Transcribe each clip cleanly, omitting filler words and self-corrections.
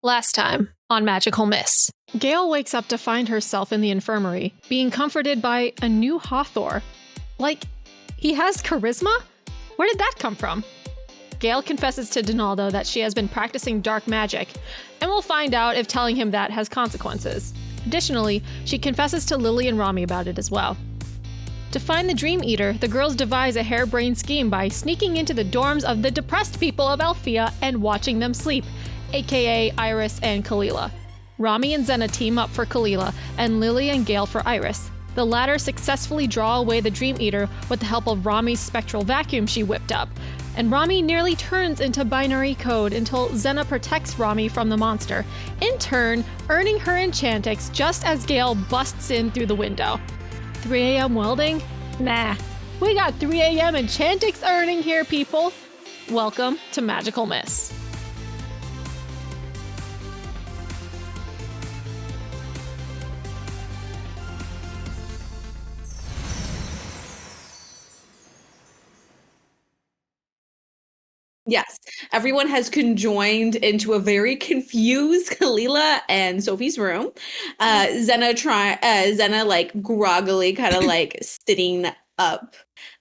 Last time on Magical Miss. Gayle wakes up to find herself in the infirmary, being comforted by a new Hathor. Like, he has charisma? Where did that come from? Gayle confesses to Donaldo that she has been practicing dark magic, and we'll find out if telling him that has consequences. Additionally, she confesses to Lily and Romi about it as well. To find the Dream Eater, the girls devise a harebrained scheme by sneaking into the dorms of the depressed people of Alfea and watching them sleep, aka Iris and Kalila. Romi and Xena team up for Kalila, and Lily and Gayle for Iris. The latter successfully draw away the Dream Eater with the help of Romi's spectral vacuum she whipped up, and Romi nearly turns into binary code until Xena protects Romi from the monster, in turn earning her enchantix just as Gayle busts in through the window. 3 a.m. welding? Nah. We got 3 a.m. enchantix earning here, people. Welcome to Magical Miss. Yes, everyone has conjoined into a very confused Kalila and Sophie's room. Xena like groggily kind of like sitting up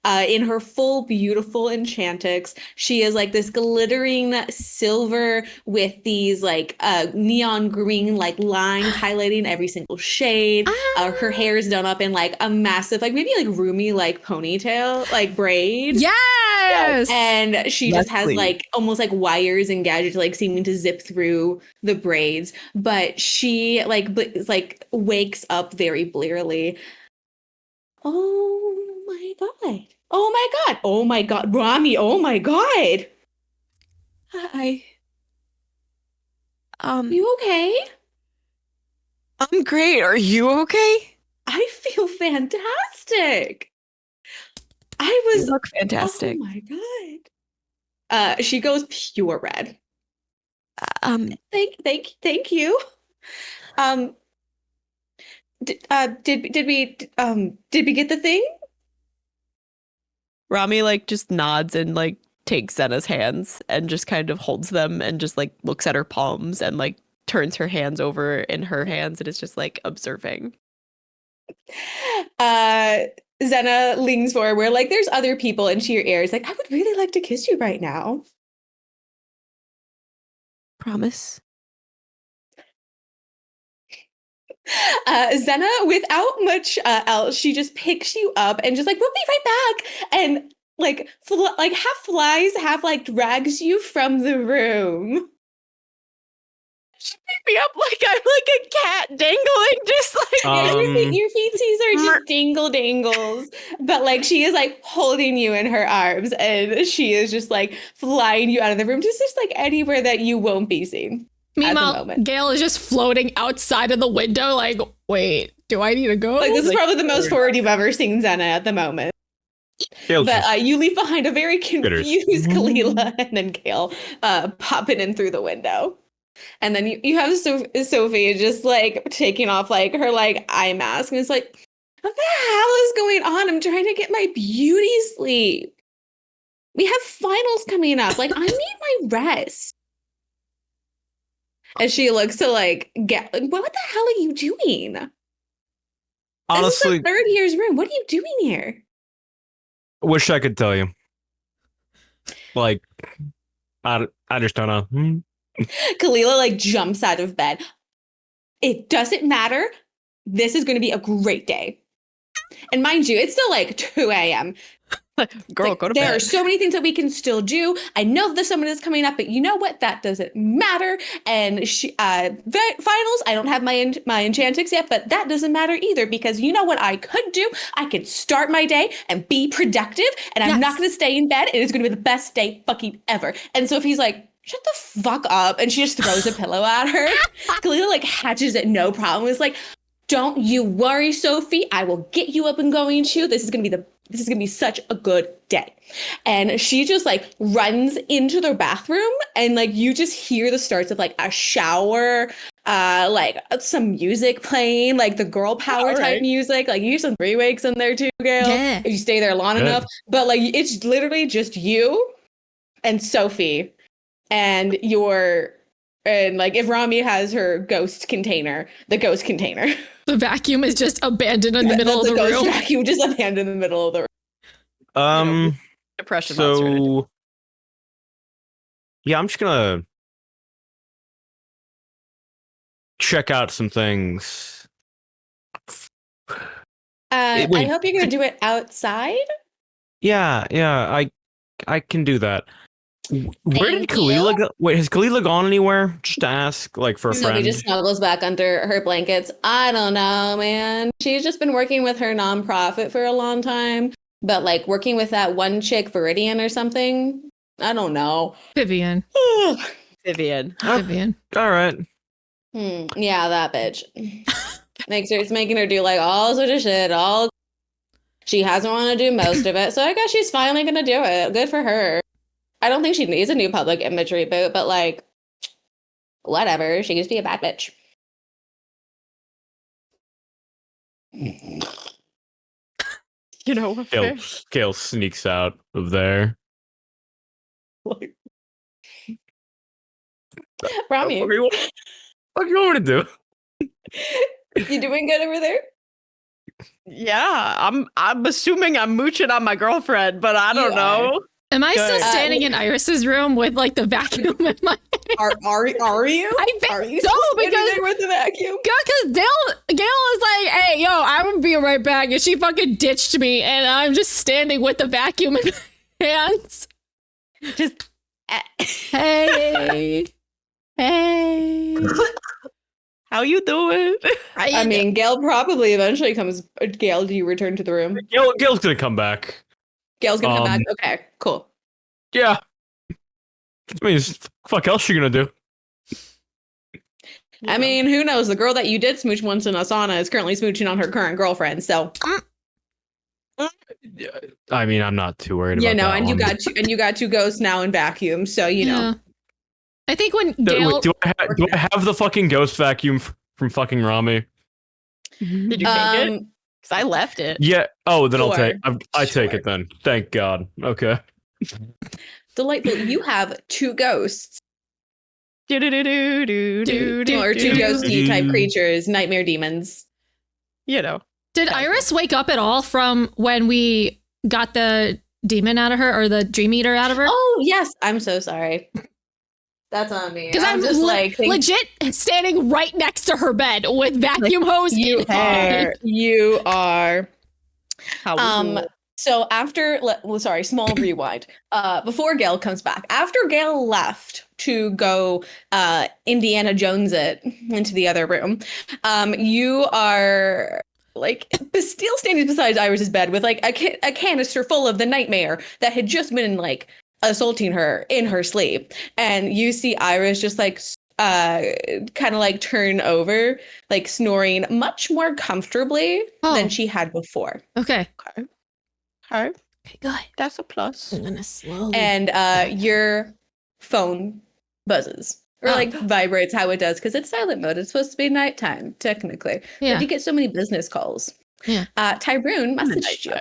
in her full beautiful enchantix. She is like this glittering silver with these like neon green like lines highlighting every single shade. Her hair is done up in like a massive like maybe like roomy like ponytail like braid. Yes! And she just has like almost like wires and gadgets like seeming to zip through the braids, but she like wakes up very blearily. Oh my god. Oh my god. Oh my god. Romi, oh my god. Hi. You okay? I'm great. Are you okay? I feel fantastic. You look fantastic. Oh my god. She goes pure red. Thank you. Did we get the thing? Romi like just nods and like takes Xena's hands and just kind of holds them and just like looks at her palms and like turns her hands over in her hands and is just like observing. Xena leans forward where like there's other people into your ears like I would really like to kiss you right now. Promise. Xena, without much else, she just picks you up and just like we'll be right back, and like half flies, half like drags you from the room. She picked me up like I'm like a cat dangling, just like your feetsies are just dingle dangles, but like she is like holding you in her arms, and she is just like flying you out of the room, just like anywhere that you won't be seen. Meanwhile, Gayle is just floating outside of the window like, wait, do I need to go? Like, this is probably the most forward you've ever seen Xena at the moment. But you leave behind a very confused Kalila and then Gayle popping in through the window. And then you have Sophie just like taking off like her like eye mask and it's like, what the hell is going on? I'm trying to get my beauty sleep. We have finals coming up. Like, I need my rest. And she looks to like get what the hell are you doing? Honestly, this is the third year's room. What are you doing here? Wish I could tell you. Like, I just don't know. Kalila like jumps out of bed. It doesn't matter. This is going to be a great day. And mind you, it's still like 2 a.m. Girl, like, go to there bed. are so many things that we can still do. I know that someone is coming up, but you know what? That doesn't matter. And she, finals, I don't have my enchantix yet, but that doesn't matter either because you know what I could do? I could start my day and be productive, and I'm not going to stay in bed, and it's going to be the best day fucking ever. And Sophie's like, shut the fuck up, and she just throws a pillow at her. Kalila like hatches it, no problem. It's like, don't you worry, Sophie. I will get you up and going too. This is gonna be such a good day. And she just like runs into their bathroom and like you just hear the starts of like a shower, like some music playing, like the girl power type music. Like you hear some 3 wakes in there too, Gayle. Yeah. If you stay there long enough. But like it's literally just you and Sophie and your And like if Romi has her ghost container, the ghost container. The vacuum is just abandoned in the middle of the ghost room. vacuum just abandoned in the middle of the room. Depression monster. So yeah, I'm just gonna check out some things. I wait. hope you're gonna do it outside. Yeah, I can do that. Where did Thank Kalila you. go? Wait, has Kalila gone anywhere? Just to ask, like, for a So friend. he just snuggles back under her blankets. I don't know, man. She's just been working with her nonprofit for a long time, but like working with that one chick, Viridian or something. I don't know. Vivian. Vivian. Vivian. All right. Yeah, that bitch. It's making her do like all sorts of shit. She hasn't wanted to do most of it, so I guess she's finally gonna do it. Good for her. I don't think she needs a new public image reboot, but like, whatever. She used to be a bad bitch. You know, Gayle sneaks out of there. Romi, What do you want me to do? you doing good over there? yeah, I'm assuming I'm mooching on my girlfriend, but I don't You know. Am I still Good. standing in Iris's room with like the vacuum in my Are you? I think Are you so, standing because- there with the vacuum? because Gayle is like, hey, yo, I'm gonna be right back. And she fucking ditched me, and I'm just standing with the vacuum in my hands. Just Hey. Hey. how you doing? I mean, Gayle probably eventually comes. Gayle, do you return to the room? Gayle's gonna come back. Gayle's gonna come back. Okay, cool. Yeah. I mean, fuck else you gonna do? I mean, who knows? The girl that you did smooch once in Asana is currently smooching on her current girlfriend. So I mean, I'm not too worried you about know, that and one. you got two ghosts now in vacuum. So you know, Yeah. I think when Wait, Gayle do I have the fucking ghost vacuum from fucking Romi? Did you take it? Because I left it. Yeah. Oh, then Sure. I take Sure. it then. Thank God. Okay. delightful. You have two ghosts Do, or two ghosty type creatures, nightmare demons. You know. Did Iris wake up at all from when we got the demon out of her or the dream eater out of her? Oh yes, I'm so sorry. That's on me. Because I'm just like legit standing right next to her bed with vacuum hose you in hand. are. You are. How we do. So after, sorry, small rewind. Before Gayle comes back, after Gayle left to go Indiana Jones it into the other room, you are like still standing beside Iris's bed with like a canister full of the nightmare that had just been like assaulting her in her sleep, and you see Iris just like kind of like turn over, like snoring much more comfortably than she had before. Okay. Okay. Okay, good. That's a plus. I'm gonna slowly. And your phone buzzes or like vibrates how it does because it's silent mode. It's supposed to be nighttime technically, Yeah. but you get so many business calls. Yeah. Tyroon messaged you.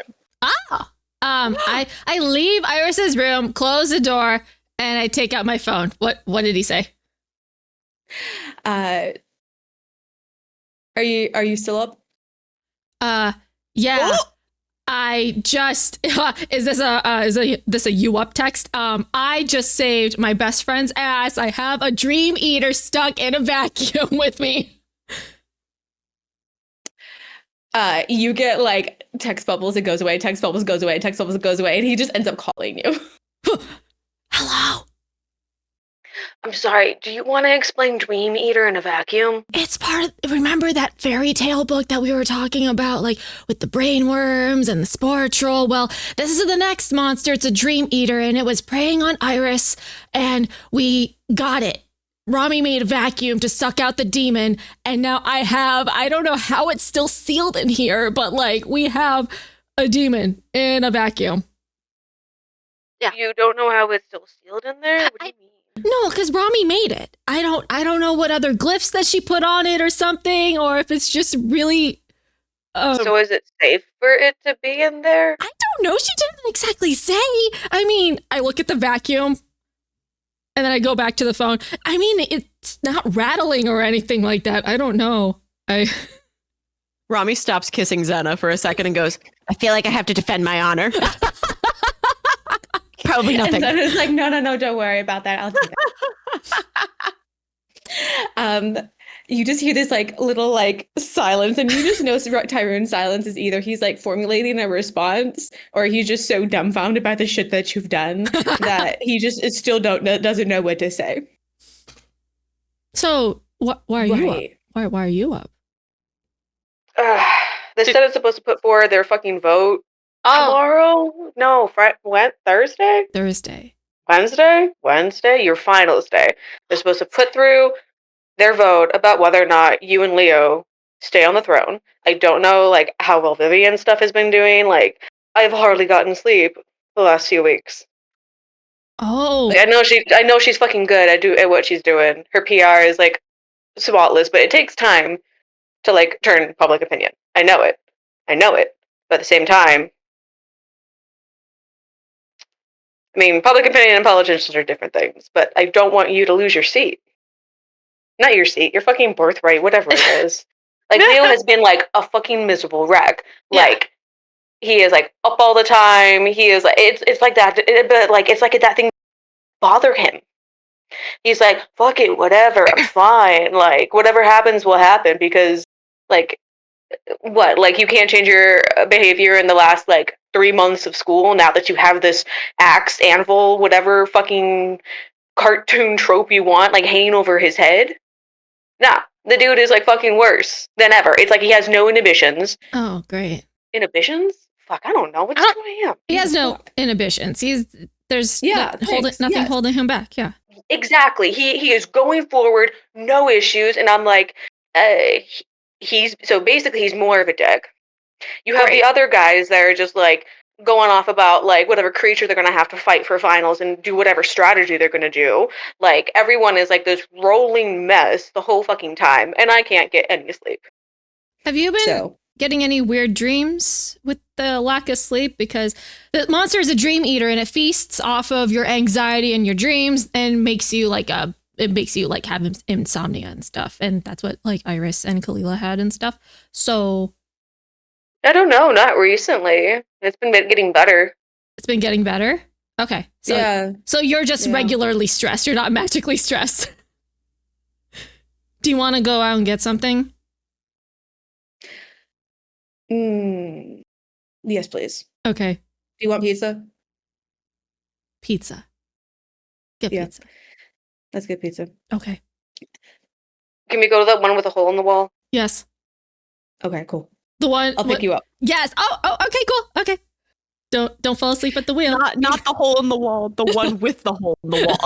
I leave Iris's room, close the door, and I take out my phone. What did he say? Are you still up? Yeah. I just is this a you up text? I just saved my best friend's ass. I have a dream eater stuck in a vacuum with me. You get like text bubbles, it goes away, text bubbles goes away, text bubbles goes away, and he just ends up calling you. Hello. I'm sorry, do you want to explain Dream Eater in a vacuum? It's part of, remember that fairy tale book that we were talking about, like with the brain worms and the spore troll? Well, this is the next monster. It's a dream eater, and it was preying on Iris, and we got it. Romi made a vacuum to suck out the demon, and now I don't know how it's still sealed in here, but like we have a demon in a vacuum. Yeah. You don't know how it's still sealed in there? What do you mean? No, because Romi made it. I don't know what other glyphs that she put on it or something, or if it's just really. So is it safe for it to be in there? I don't know. She didn't exactly say. I mean, I look at the vacuum, and then I go back to the phone. I mean, it It's not rattling or anything like that. I don't know. Romi stops kissing Xena for a second and goes, I feel like I have to defend my honor. Probably nothing. And Xena's like, no, don't worry about that. I'll do that. You just hear this like little like silence, and you just know Tyrone's silence is either he's like formulating a response, or he's just so dumbfounded by the shit that you've done that he just still doesn't know what to say. So why are you up? Why are you up? They said it's supposed to put forward their fucking vote tomorrow. No, Thursday? Wednesday? Your finals day. They're supposed to put through their vote about whether or not you and Leo stay on the throne. I don't know, like, how well Vivian's stuff has been doing. Like, I've hardly gotten sleep the last few weeks. Oh. Like, I know she's fucking good at what she's doing. Her PR is, like, spotless, but it takes time to, like, turn public opinion. I know it. But at the same time, I mean, public opinion and politicians are different things, but I don't want you to lose your seat. Not your seat, your fucking birthright, whatever it is. Like, Leo has been, like, a fucking miserable wreck. Yeah. Like, he is, like, up all the time. He is, like, it's like that, but, like, it's like that thing bother him. He's like, fuck it, whatever, I'm fine. Like, whatever happens will happen because, like, what? Like, you can't change your behavior in the last, like, 3 months of school now that you have this axe, anvil, whatever fucking cartoon trope you want, like, hanging over his head? Nah, the dude is, like, fucking worse than ever. It's like he has no inhibitions. Oh, great. Inhibitions? Fuck, I don't know. What's going on? He has no inhibitions. There's nothing holding him back. Yeah. Exactly. He is going forward, no issues, and I'm like, he's more of a dick. You have the other guys that are just, like, going off about, like, whatever creature they're going to have to fight for finals and do whatever strategy they're going to do. Like, everyone is, like, this rolling mess the whole fucking time, and I can't get any sleep. Have you been getting any weird dreams with the lack of sleep? Because the monster is a dream eater, and it feasts off of your anxiety and your dreams and makes you, like, have insomnia and stuff. And that's what, like, Iris and Kalila had and stuff. So I don't know, not recently. It's been getting better. It's been getting better? Okay. So you're just regularly stressed. You're not magically stressed. Do you want to go out and get something? Yes, please. Okay. Do you want pizza? Pizza. Get pizza. Let's get pizza. Okay. Can we go to that one with a hole in the wall? Yes. Okay, cool. The one I'll pick you up. Yes. Oh, okay, cool. Okay. Don't fall asleep at the wheel. Not the hole in the wall, the one with the hole in the wall.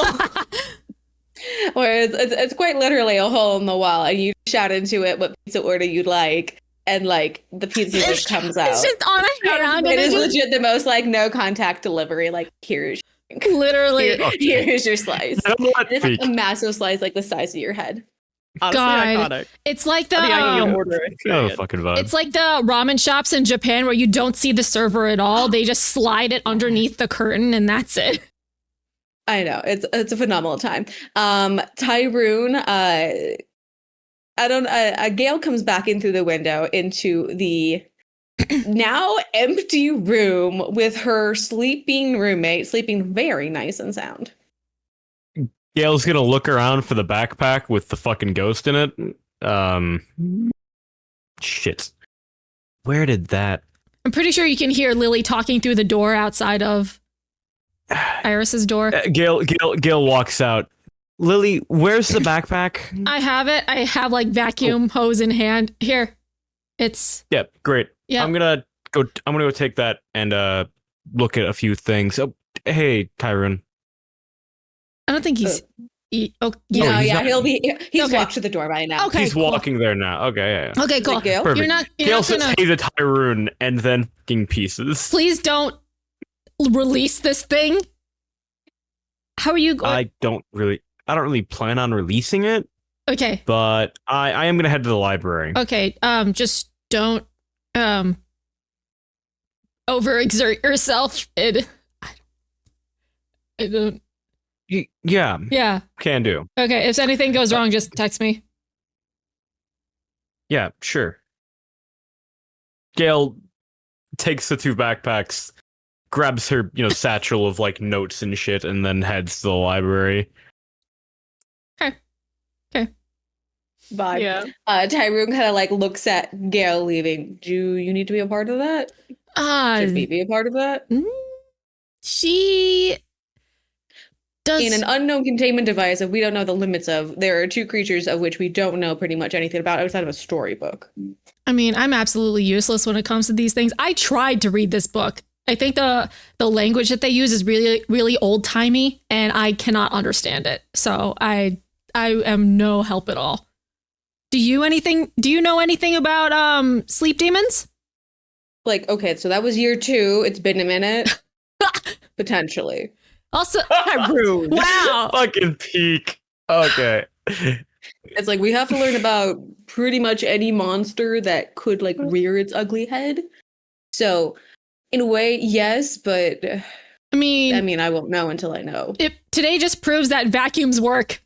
Where it's quite literally a hole in the wall, and you shout into it what pizza order you'd like, and, like, the pizza just comes out. It's just on a hand. It is legit the most, like, no contact delivery. Like, here's literally here's your slice. It's a massive slice, like the size of your head. Honestly, God. iconic. It's like the fucking vibe. it's like the ramen shops in Japan where you don't see the server at all. They just slide it underneath the curtain and that's it. I know. It's a phenomenal time. Tyrone, Gayle comes back in through the window into the now empty room with her sleeping roommate, sleeping very nice and sound. Gayle's gonna look around for the backpack with the fucking ghost in it. Shit. Where did that? I'm pretty sure you can hear Lily talking through the door outside of Iris's door. Gayle walks out. Lily, where's the backpack? I have it. I have, like, vacuum hose in hand. Here. It's Yep, great. Yeah. I'm gonna go take that and look at a few things. Oh, hey, Tyrone. I don't think he's he's He's Okay. walked to the door by now. Okay. He's cool. walking there now. Okay, yeah. Okay, cool. Gayle? Perfect. You're not Gayle says, gonna hey to Tyrone, and then fucking pieces. please don't release this thing. How are you going? I don't really plan on releasing it, Okay. but I am gonna head to the library. Okay. Just don't overexert yourself. I don't Yeah, Yeah. can do. Okay, if anything goes wrong, just text me. Yeah, sure. Gayle takes the 2 backpacks, grabs her, satchel of like notes and shit, and then heads to the library. Vibe. Yeah. Tyrone kind of like looks at Gayle leaving. Do you need to be a part of that? Should we be a part of that? She does. In an unknown containment device that we don't know the limits of, there are 2 creatures of which we don't know pretty much anything about outside of a storybook. I mean, I'm absolutely useless when it comes to these things. I tried to read this book. I think the language that they use is really, really old timey, and I cannot understand it. So I am no help at all. Do you know anything about sleep demons? Like, okay, so that was year 2. It's been a minute. Potentially. Also, Rude. wow. Fucking peak. Okay. It's like we have to learn about pretty much any monster that could like rear its ugly head. So, in a way, yes, but I mean, I won't know until I know. today just proves that vacuums work.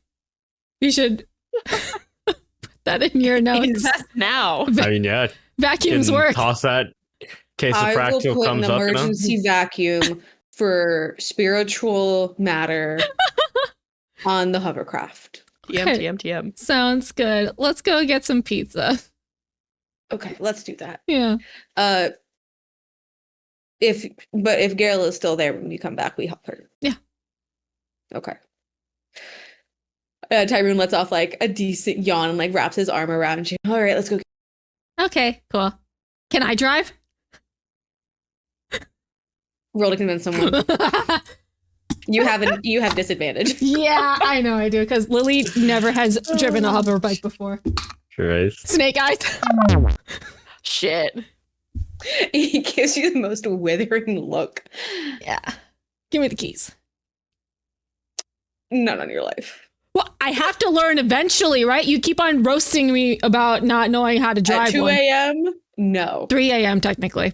You should put that in your notes. Invest now. I mean, yeah. Vacuums Can work. Toss that case of I will fractal put comes an up. emergency vacuum for spiritual matter on the hovercraft. TM. Sounds good. Let's go get some pizza. Okay, let's do that. Yeah. If Gayle is still there when we come back, we help her. Yeah. Okay. Tyrone lets off like a decent yawn and like wraps his arm around you. All right, let's go. Okay, cool. Can I drive? Roll to convince someone. You have disadvantage. Yeah, I know I do, because Lily never has driven a hover bike before. Sure is. Snake eyes. Shit. He gives you the most withering look. Yeah. Give me the keys. Not on your life. Well, I have to learn eventually, right? You keep on roasting me about not knowing how to drive. At 2 a.m.? No. 3 a.m. technically.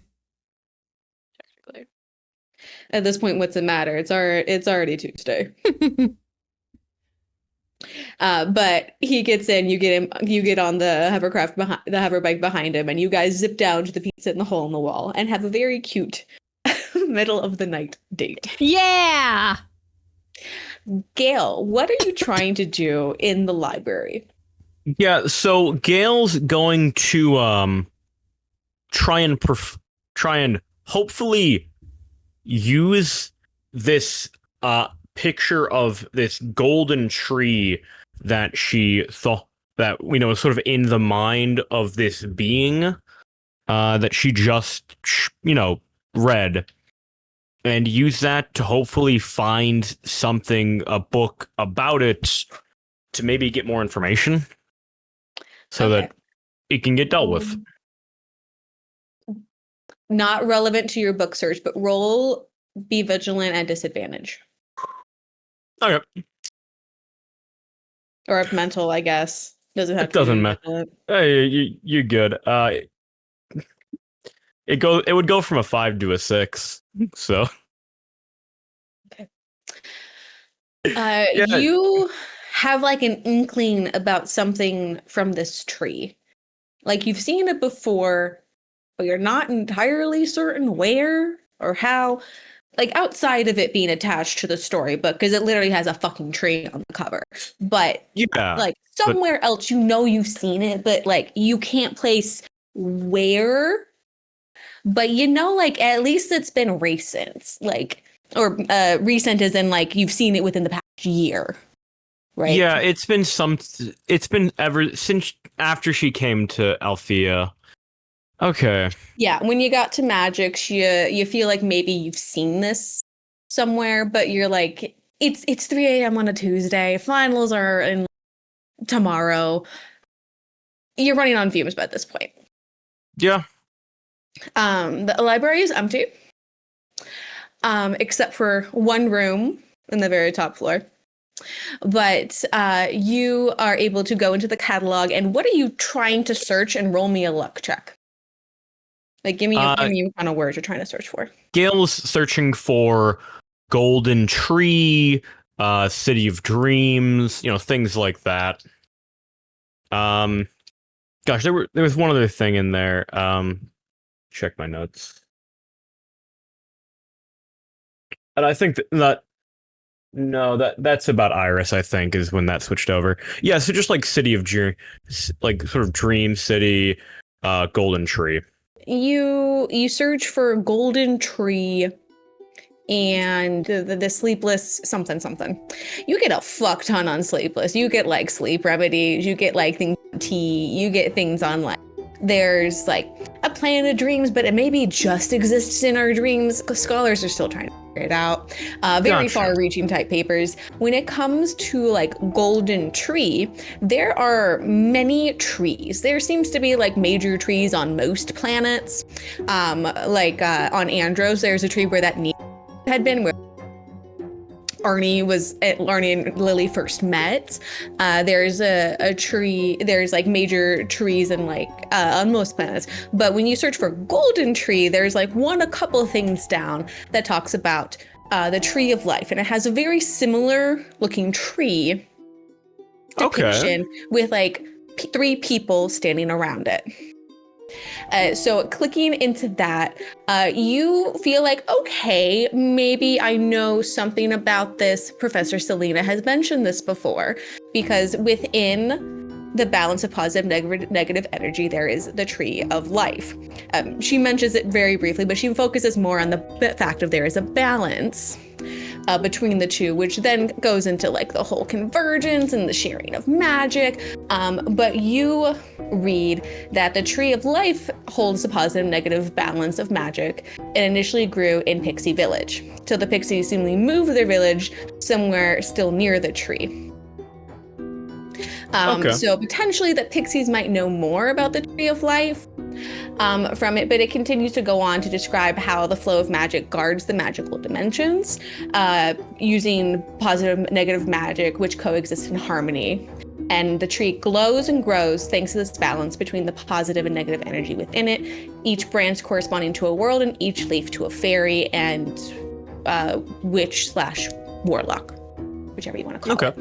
At this point, what's the matter? It's already Tuesday. But he gets in, you get on the hover bike behind him, and you guys zip down to the pizza in the hole in the wall and have a very cute middle of the night date. Yeah. Gayle, what are you trying to do in the library? Yeah, so Gayle's going to try and hopefully use this picture of this golden tree that she thought that was sort of in the mind of this being that she just read, and use that to hopefully find a book about it, to maybe get more information so that it can get dealt with. Not relevant to your book search, but roll be vigilant at disadvantage. Okay. Or mental, I guess. Doesn't have It doesn't matter. Hey, you're good. It would go from a 5 to a 6. So Yeah. You have like an inkling about something from this tree. Like you've seen it before, but you're not entirely certain where or how. Like outside of it being attached to the storybook, because it literally has a fucking tree on the cover. But yeah, like somewhere else, you've seen it, but like you can't place where. But like at least it's been recent, like, or recent as in like you've seen it within the past year, right? Yeah, it's been ever since after she came to Alfea. Okay. Yeah, when you got to Magics, you feel like maybe you've seen this somewhere, but you're like, it's 3 a.m. on a Tuesday. Finals are in tomorrow. You're running on fumes by this point. Yeah. The library is empty, except for one room in the very top floor. But you are able to go into the catalog. And what are you trying to search? And roll me a luck check. Like, give me what kind of words you're trying to search for. Gayle's searching for golden tree, City of Dreams, things like that. Gosh, there was one other thing in there. Check my notes. And I think that no, that's about Iris, I think, is when that switched over. Yeah, so just like City of Dream, like sort of Dream City, Golden Tree. You search for golden tree and the sleepless something something. You get a fuck ton on sleepless. You get like sleep remedies, you get like things tea, you get things on like there's like a planet of dreams, but it maybe just exists in our dreams. Scholars are still trying to figure it out. Very Gotcha. far-reaching type papers. When it comes to like golden tree, there are many trees. There seems to be like major trees on most planets. On Andros, there's a tree where that had been where Arnie and Lily first met. There's a tree, there's like major trees and like on most planets. But when you search for golden tree, there's like a couple things down that talks about the tree of life. And it has a very similar looking tree depiction with like three people standing around it. So clicking into that, you feel like, okay, maybe I know something about this. Professor Selena has mentioned this before, because within the balance of positive negative energy, there is the tree of life. She mentions it very briefly, but she focuses more on the fact of there is a balance between the two, which then goes into like the whole convergence and the sharing of magic. But you read that the tree of life holds a positive negative balance of magic. It initially grew in Pixie Village. So the pixies seemingly moved their village somewhere still near the tree. So potentially the pixies might know more about the tree of life from it, but it continues to go on to describe how the flow of magic guards the magical dimensions, using positive negative magic, which coexist in harmony. And the tree glows and grows thanks to this balance between the positive and negative energy within it, each branch corresponding to a world and each leaf to a fairy and witch/warlock, whichever you want to call it.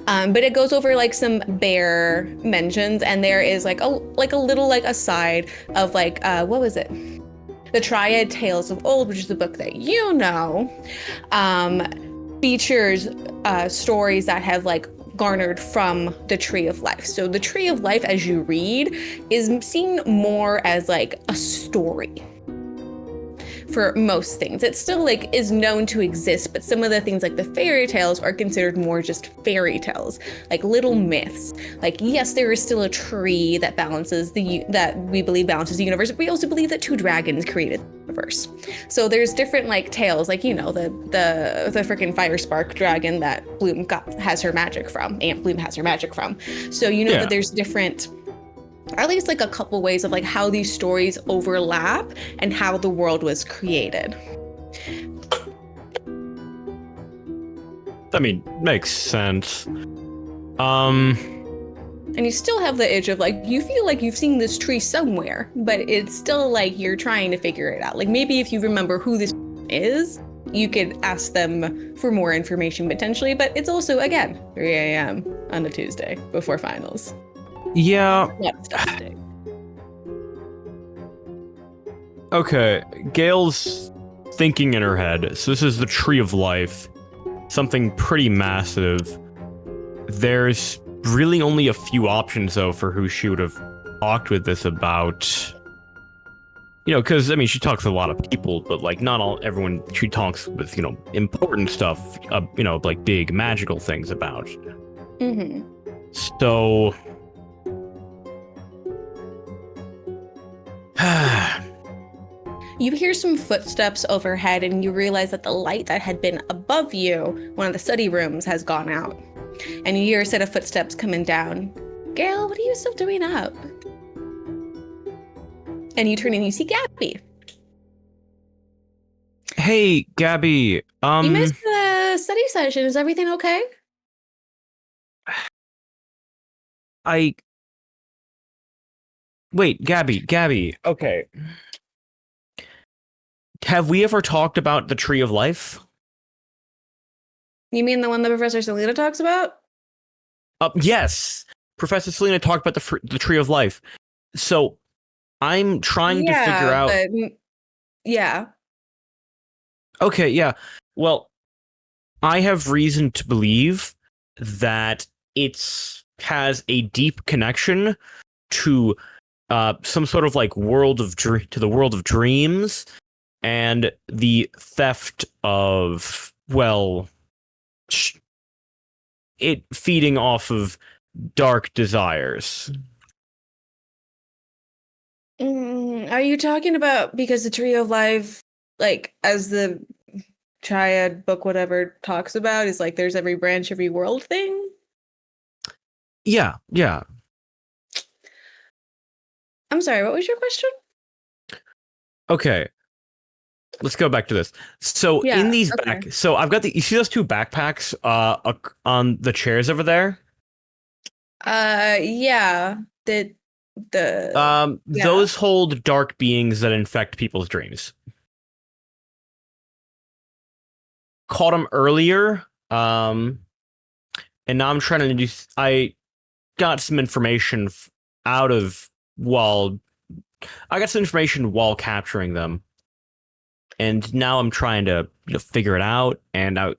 But it goes over like some bare mentions, and there is like a little like aside of like what was it? The Triad Tales of Old, which is a book that you know, features stories that have like garnered from the Tree of Life. So the Tree of Life, as you read, is seen more as like a story. For most things, it still like is known to exist, but some of the things like the fairy tales are considered more just fairy tales, like little myths. Like, yes, there is still a tree that that we believe balances the universe, but we also believe that two dragons created the universe. So there's different like tales, like the freaking fire spark dragon that Bloom has her magic from, Aunt Bloom has her magic from. So that there's different, at least like a couple ways of like how these stories overlap and how the world was created. I mean, makes sense. And you still have the itch of like, you feel like you've seen this tree somewhere, but it's still like you're trying to figure it out. Like maybe if you remember who this is, you could ask them for more information potentially, but it's also, again, 3 a.m. on a Tuesday before finals. Yeah. Stuff to do. Okay, Gayle's thinking in her head. So this is the Tree of Life, something pretty massive. There's really only a few options though for who she would have talked with this about. Because I mean, she talks to a lot of people, but like not everyone she talks with, important stuff, like big magical things about. Mm-hmm. So. You hear some footsteps overhead and you realize that the light that had been above you, one of the study rooms, has gone out. And you hear a set of footsteps coming down. Gayle, what are you still doing up? And you turn and you see Gabby. Hey, Gabby. You missed the study session. Is everything okay? Wait, Gabby. Okay. Have we ever talked about the Tree of Life? You mean the one that Professor Selena talks about? Yes, Professor Selena talked about the Tree of Life. So I'm trying to figure out. But yeah. Okay, yeah. Well, I have reason to believe that it's has a deep connection to some sort of like to the world of dreams and the theft of it feeding off of dark desires. Are you talking about because the Tree of Life, like as the Triad book, whatever talks about, is like there's every branch, every world thing? Yeah. I'm sorry, what was your question? Okay. Let's go back to this. So Yeah, in these okay. so I've got you see those two backpacks on the chairs over there? Yeah. Yeah. Those hold dark beings that infect people's dreams. Caught them earlier. And now I'm trying to do. I got some information out of while I got some information while capturing them, and now I'm trying to figure it out. And I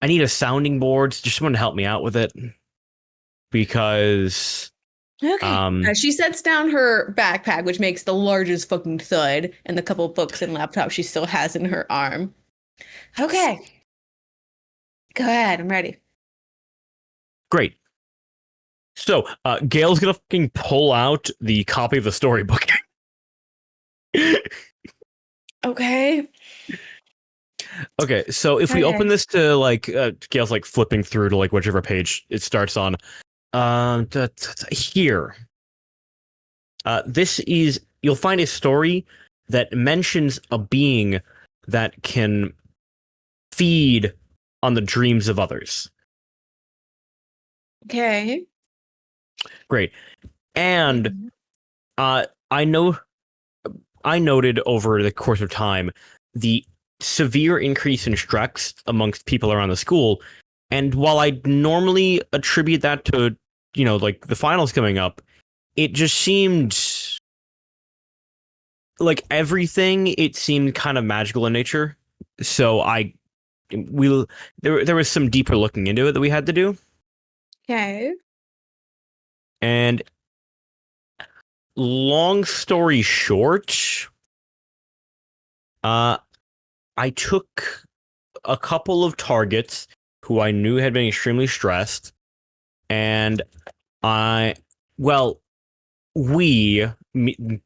need a sounding board. Just someone to help me out with it because Okay. She sets down her backpack, which makes the largest fucking thud, and the couple books and laptop she still has in her arm. Okay. Go ahead. I'm ready. Great. So, Gayle's gonna fucking pull out the copy of the storybook. Okay. Okay, so if we Okay. open this to like Gayle's like flipping through to like whichever page it starts on. Here. This is you'll find a story that mentions a being that can feed on the dreams of others. Okay. Great. And I noted over the course of time the severe increase in stress amongst people around the school. And while I normally attribute that to, like the finals coming up, it just seemed like it seemed kind of magical in nature. So there was some deeper looking into it that we had to do. Okay. And long story short, I took a couple of targets who I knew had been extremely stressed, and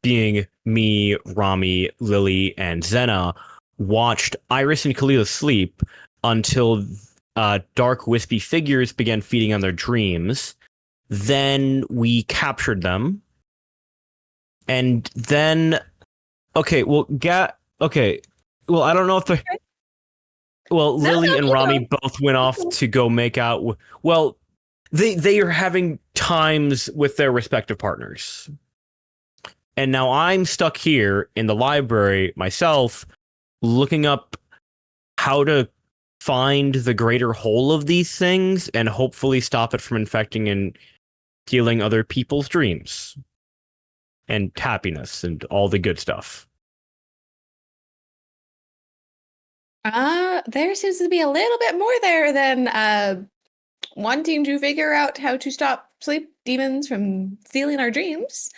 being me, Romi, Lily, and Zena, watched Iris and Kalila sleep until dark, wispy figures began feeding on their dreams. Then we captured them. And then, I don't know if the... Well, Lily and Romi both went off to go make out. They are having times with their respective partners. And now I'm stuck here in the library myself, looking up how to find the greater whole of these things and hopefully stop it from infecting and stealing other people's dreams and happiness and all the good stuff. There seems to be a little bit more there than wanting to figure out how to stop sleep demons from stealing our dreams.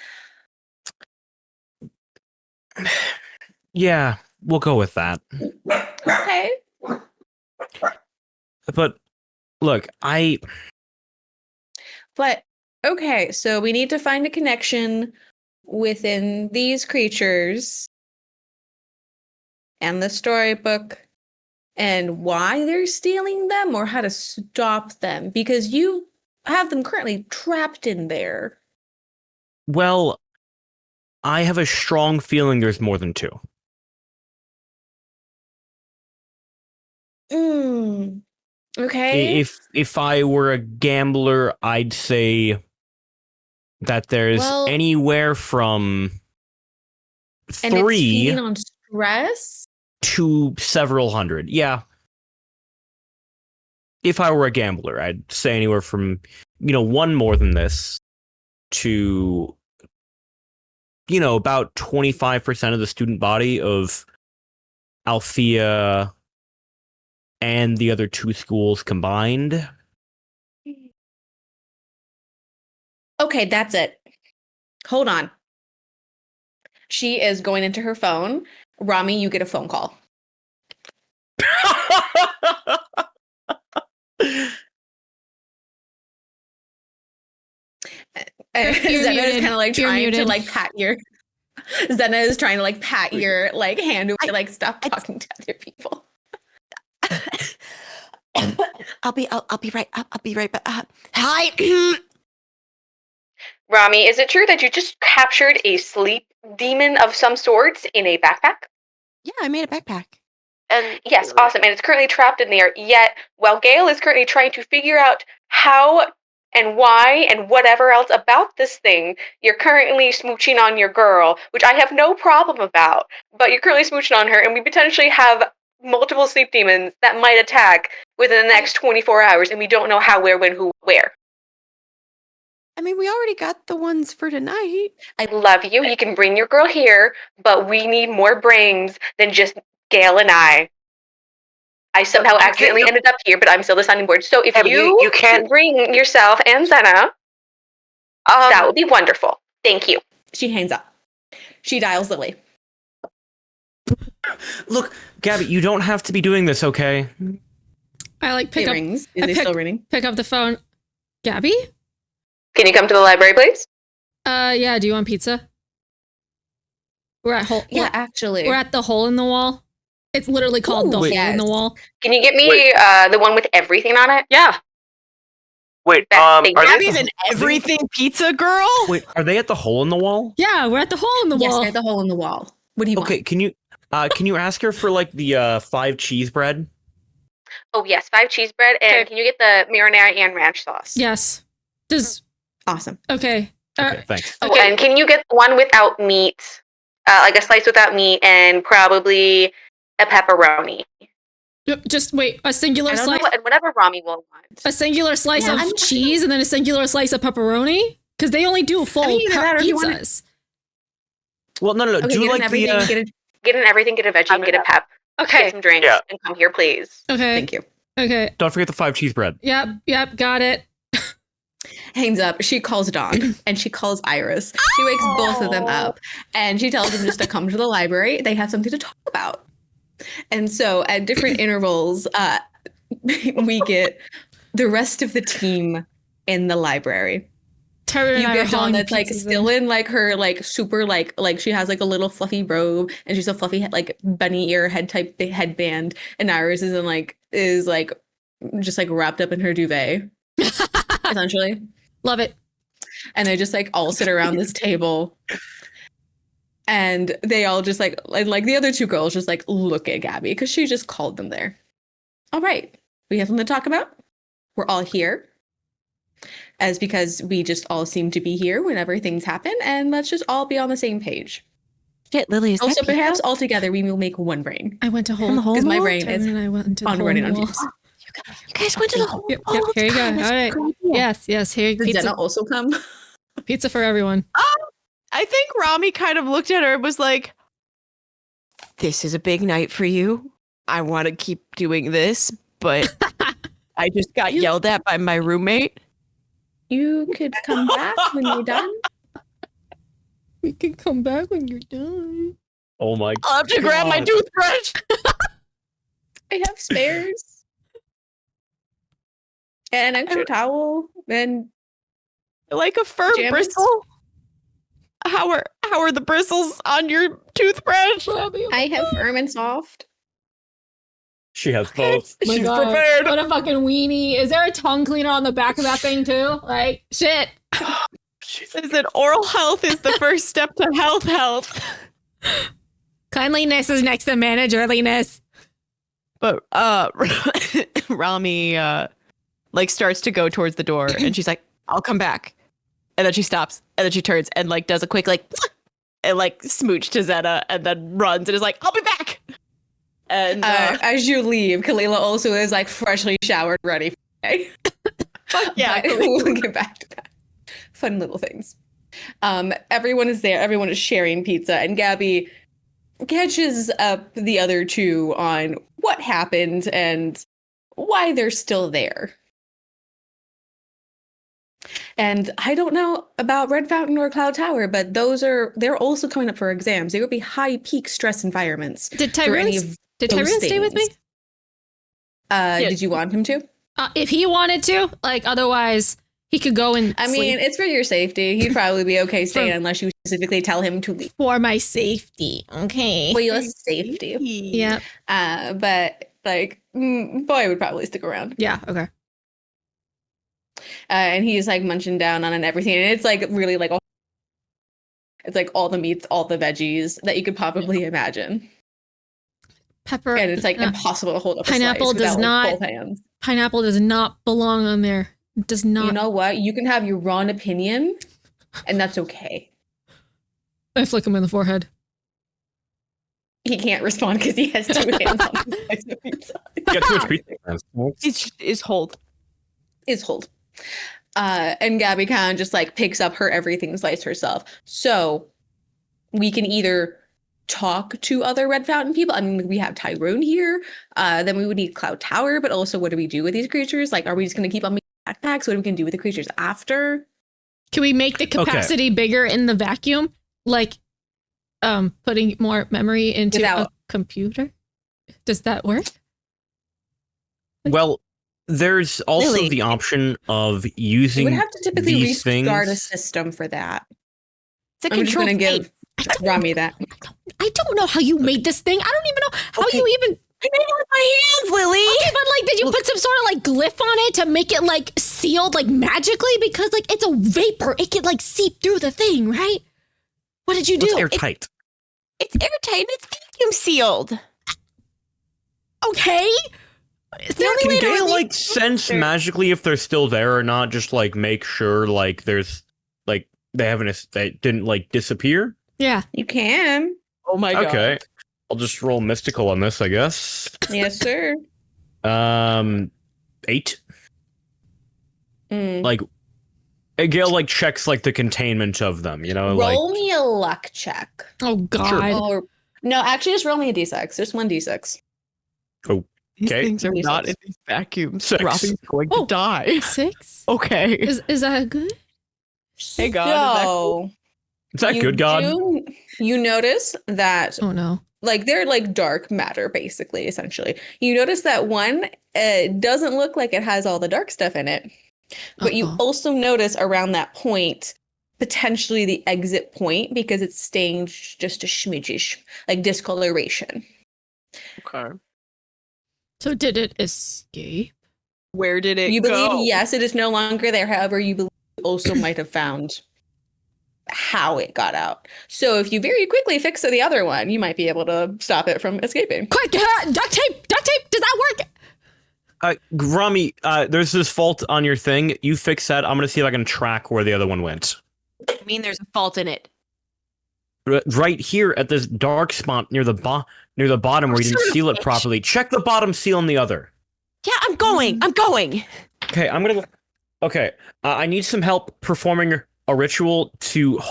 Yeah, we'll go with that. Okay. But look, okay, so we need to find a connection within these creatures and the storybook and why they're stealing them or how to stop them, because you have them currently trapped in there. Well, I have a strong feeling there's more than two. Okay. If I were a gambler, I'd say that there's anywhere from and it's 3 feeding on stress to several hundred. Yeah. if I were a gambler, I'd say anywhere from, one more than this to, about 25% of the student body of Alfea and the other two schools combined. Okay, that's it. Hold on. She is going into her phone. Romi, you get a phone call. Zena is kind of like trying to like pat your. Zena is trying to like pat your like hand away, like stop talking to other people. I'll be right back. Hi. Romi, is it true that you just captured a sleep demon of some sorts in a backpack? Yeah, I made a backpack. And yes, awesome. And it's currently trapped in there. Yet, while Gayle is currently trying to figure out how and why and whatever else about this thing, you're currently smooching on your girl, which I have no problem about. But you're currently smooching on her, and we potentially have multiple sleep demons that might attack within the next 24 hours, and we don't know how, where, when, who, where. I mean, we already got the ones for tonight. I love you. You can bring your girl here, but we need more brains than just Gayle and I. I somehow accidentally ended up here, but I'm still the sounding board. So if you can bring yourself and Zena, that would be wonderful. Thank you. She hangs up. She dials Lily. Look, Gabby, you don't have to be doing this, okay? I like pick It up. rings. Is it still ringing? Pick up the phone. Gabby? Can you come to the library, please? Yeah. Do you want pizza? We're at Actually. We're at the hole in the wall. It's literally called the hole in the wall. Can you get me the one with everything on it? Yeah. Wait, Are they Not even everything pizza, girl? Wait, are they at the hole in the wall? Yeah, we're at the hole in the Yes, wall. they're at the hole in the wall. What do you want? Okay, can you ask her for like the 5 cheese bread? Oh yes, 5 cheese bread, and can you get the marinara and ranch sauce? Yes. Awesome. Okay. Okay, thanks. Oh, and can you get one without meat, like a slice without meat, and probably a pepperoni? Just wait. A singular slice. Whatever Romi will want. A singular slice of cheese and then a singular slice of pepperoni? Because they only do full pizzas. Well, no. Okay, do like get an everything, get a veggie, and get a pep. Okay. Get some drinks, and come here, please. Okay. Thank you. Okay. Don't forget the 5 cheese bread. Yep, got it. Hangs up. She calls Dawn and she calls Iris. She wakes both of them up and she tells them just to come to the library. They have something to talk about. And so at different intervals, we get the rest of the team in the library. You get Dawn that's like still in like her like super like she has like a little fluffy robe and she's a fluffy like bunny ear head type headband, and Iris is just like wrapped up in her duvet essentially. Love it. And they just like all sit around this table and they all just like the other two girls just like look at Gabby because she just called them there. All right, we have something to talk about. We're all here as because we just all seem to be here whenever things happen, and let's just all be on the same page. Shit, Lily, is Also, that perhaps all together we will make one brain. I went to hole Because my brain and is then I went into the on hole running in on the wall. fumes. You guys went to the hole. Yep, here you go. All right. Yes, here. Did Jenna also come? Pizza for everyone. I think Romi kind of looked at her and was like, this is a big night for you. I want to keep doing this, but I just got yelled at by my roommate. You could come back when you're done. We can come back when you're done. Oh my god. I'll have to grab my toothbrush. I have spares. And an extra towel. And Like a fur pajamas. bristle. How are the bristles on your toothbrush? I have firm and soft. She has both. Oh my She's God. prepared. What a fucking weenie. Is there a tongue cleaner on the back of that thing too? Like, shit. Is that oral health is the first step to health. Cleanliness is next to managerliness. But Rami like starts to go towards the door and she's like, I'll come back. And then she stops and then she turns and like does a quick like and like smooch to Zena and then runs and is like, I'll be back. And As you leave, Kalila also is like freshly showered, ready for the day. fuck yeah, But we'll get back to that. Fun little things. Everyone is there. Everyone is sharing pizza, and Gabby catches up the other two on what happened and why they're still there. And I don't know about Red Fountain or Cloud Tower, but they're also coming up for exams. They would be high peak stress environments. Did for any Tyrone of did those Tyrone stay with me? things. Did you want him to? If he wanted to, like, otherwise he could go and I sleep. mean, it's for your safety. He'd probably be okay staying unless you specifically tell him to leave. For my safety, okay. For your safety. Yeah. But like, boy would probably stick around. Yeah. Okay. And he's like munching down on everything, and it's like really like it's like all the meats, all the veggies that you could probably imagine. Pepper. And it's like impossible to hold up Pineapple a slice does without, not. like, both hands. Pineapple does not belong on there. It does not. You know what? You can have your wrong opinion, and that's okay. I flick him in the forehead. He can't respond because he has 2 hands on the slice of pizza. Get too much pizza. Is hold. Is hold. And Gabby kind of just like picks up her everything slice herself. So we can either talk to other Red Fountain people. I mean, we have Tyrone here. Then we would need Cloud Tower, but also what do we do with these creatures? Like, are we just going to keep on making backpacks? What are we going to do with the creatures after? Can we make the capacity bigger in the vacuum? Like, putting more memory into a computer? Does that work? Well, there's also the option of using You would have to typically these restart a things. system for that. It's a I'm just control going to thing. give Romi that. I don't know how you made this thing. I don't even know how you even. I made it with my hands, Lily. Okay, but like, did you put some sort of like glyph on it to make it like sealed like magically? Because like it's a vapor, it can like seep through the thing, right? What did you do? It's airtight. It's airtight and it's vacuum sealed. Okay. Is there Can any way Gayle to like sense magically if they're still there or not? Just like make sure like there's like they didn't like disappear. Yeah. You can. Oh my god. Okay, I'll just roll mystical on this, I guess. Yes, sir. 8. Like Gayle like checks like the containment of them, you know, like Roll me a luck check. Oh God. Or no, actually, just roll me a d6. Just 1d6. These Okay. things are not in these vacuums. 6. Robbie's going to die. 6? Okay. Is that good? Hey, God, So, is that good, God? You notice that Oh no. like they're like dark matter, basically, essentially. You notice that one doesn't look like it has all the dark stuff in it. But you also notice around that point, potentially the exit point, because it's stained just a smidgish, like discoloration. Okay. So did it escape? Where did it You go? believe, yes, it is no longer there. However, you believe you also might have found how it got out. So if you very quickly fix the other one, you might be able to stop it from escaping. Quick, duct tape! Duct tape! Does that work? Romi, there's this fault on your thing. You fix that. I'm gonna see if I can track where the other one went. I mean, there's a fault in it. Right here at this dark spot near the bottom where you didn't seal it properly. Check the bottom seal on the other. Yeah, I'm going. I'm going. Okay, I'm gonna. Okay, I need some help performing a ritual to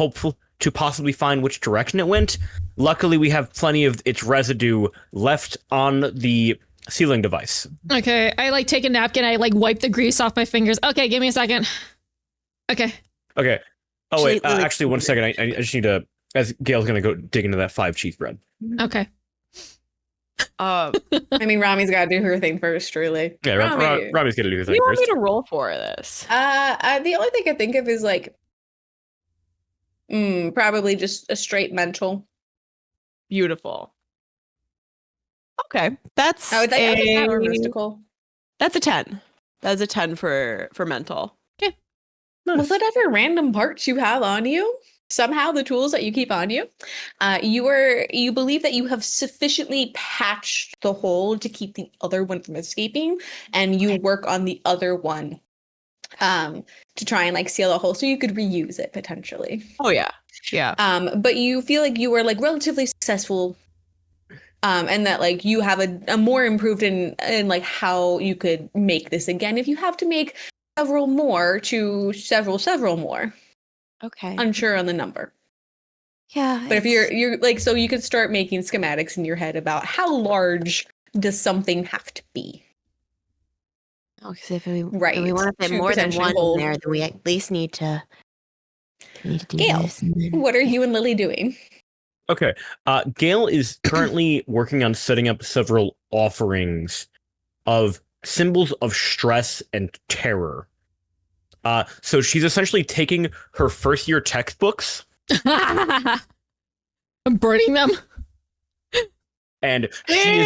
possibly find which direction it went. Luckily, we have plenty of its residue left on the sealing device. Okay, I like take a napkin. I like wipe the grease off my fingers. Okay, give me a second. Okay. Okay. Oh wait, Lily- actually, 1 second. I just need to. As Gayle's gonna go dig into that 5 cheese bread. Okay. I mean, Rami's got to do her thing first, truly. Yeah, Romi. Robbie's gonna do the What do thing you want first. me to roll for this? The only thing I think of is like, probably just a straight mental. Beautiful. Okay, that's I would think that or a mystical. that's a 10. That's a 10 for mental. With whatever random parts you have on you, somehow the tools that you keep on you, you believe that you have sufficiently patched the hole to keep the other one from escaping, and you work on the other one to try and like seal the hole so you could reuse it potentially. Oh yeah, yeah. But you feel like you were like relatively successful and that like you have a more improved in like how you could make this again if you have to make several more to several more. Okay. Unsure on the number. Yeah. But if you're like, so you could start making schematics in your head about how large does something have to be. because if we Right, want to fit to more than potentially one hold- in there, then we at least need to do Gayle, this. And then, what are you and Lily doing? Okay. Gail is currently working on setting up several offerings of symbols of stress and terror. So she's essentially taking her first year textbooks I'm burning them. and she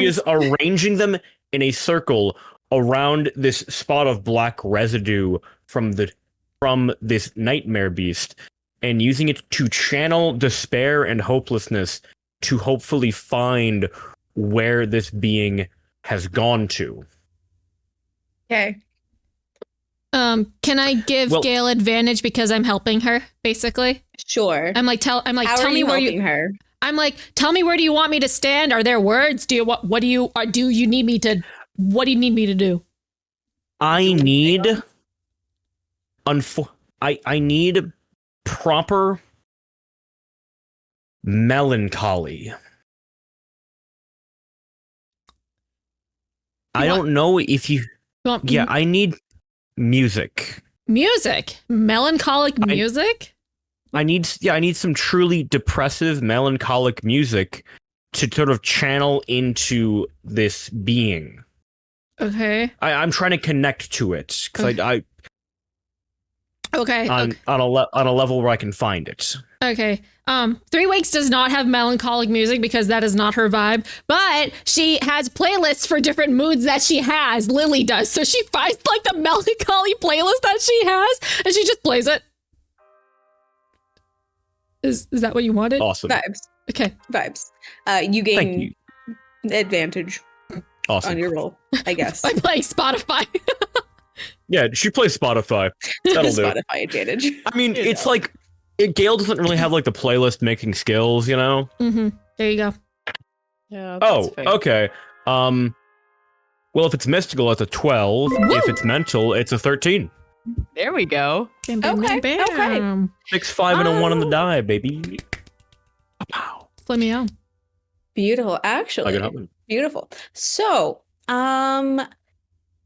is arranging them in a circle around this spot of black residue from this nightmare beast, and using it to channel despair and hopelessness to hopefully find where this being has gone to. Okay. Can I give Gayle advantage because I'm helping her, basically? Sure. I'm like, tell me where you her. I'm like, tell me where do you want me to stand? Are there words? What do you need me to do? I need I need proper melancholy. I don't know if you yeah, I need music. Music? Melancholic music? I need some truly depressive, melancholic music to sort of channel into this being. Okay. I'm trying to connect to it because Okay. on a level where I can find it. Okay. 3 Weeks does not have melancholic music because that is not her vibe, but she has playlists for different moods that she has. Lily does. So she finds like the melancholy playlist that she has and she just plays it. Is that what you wanted? Awesome. Vibes. Okay. Vibes. You gain advantage on your roll, I guess. I'm playing Spotify. Yeah, she plays Spotify. That'll do. Spotify advantage. I mean, it's like Gail doesn't really have like the playlist making skills, you know? Mm-hmm. There you go. Yeah. Okay. Well, if it's mystical, it's a 12. Woo! If it's mental, it's a 13. There we go. Bam, bam, Okay, bam, bam. 6, 5, and a 1 on the die, baby. Pow. Flip me out. Beautiful, I actually. can help you. Beautiful. So,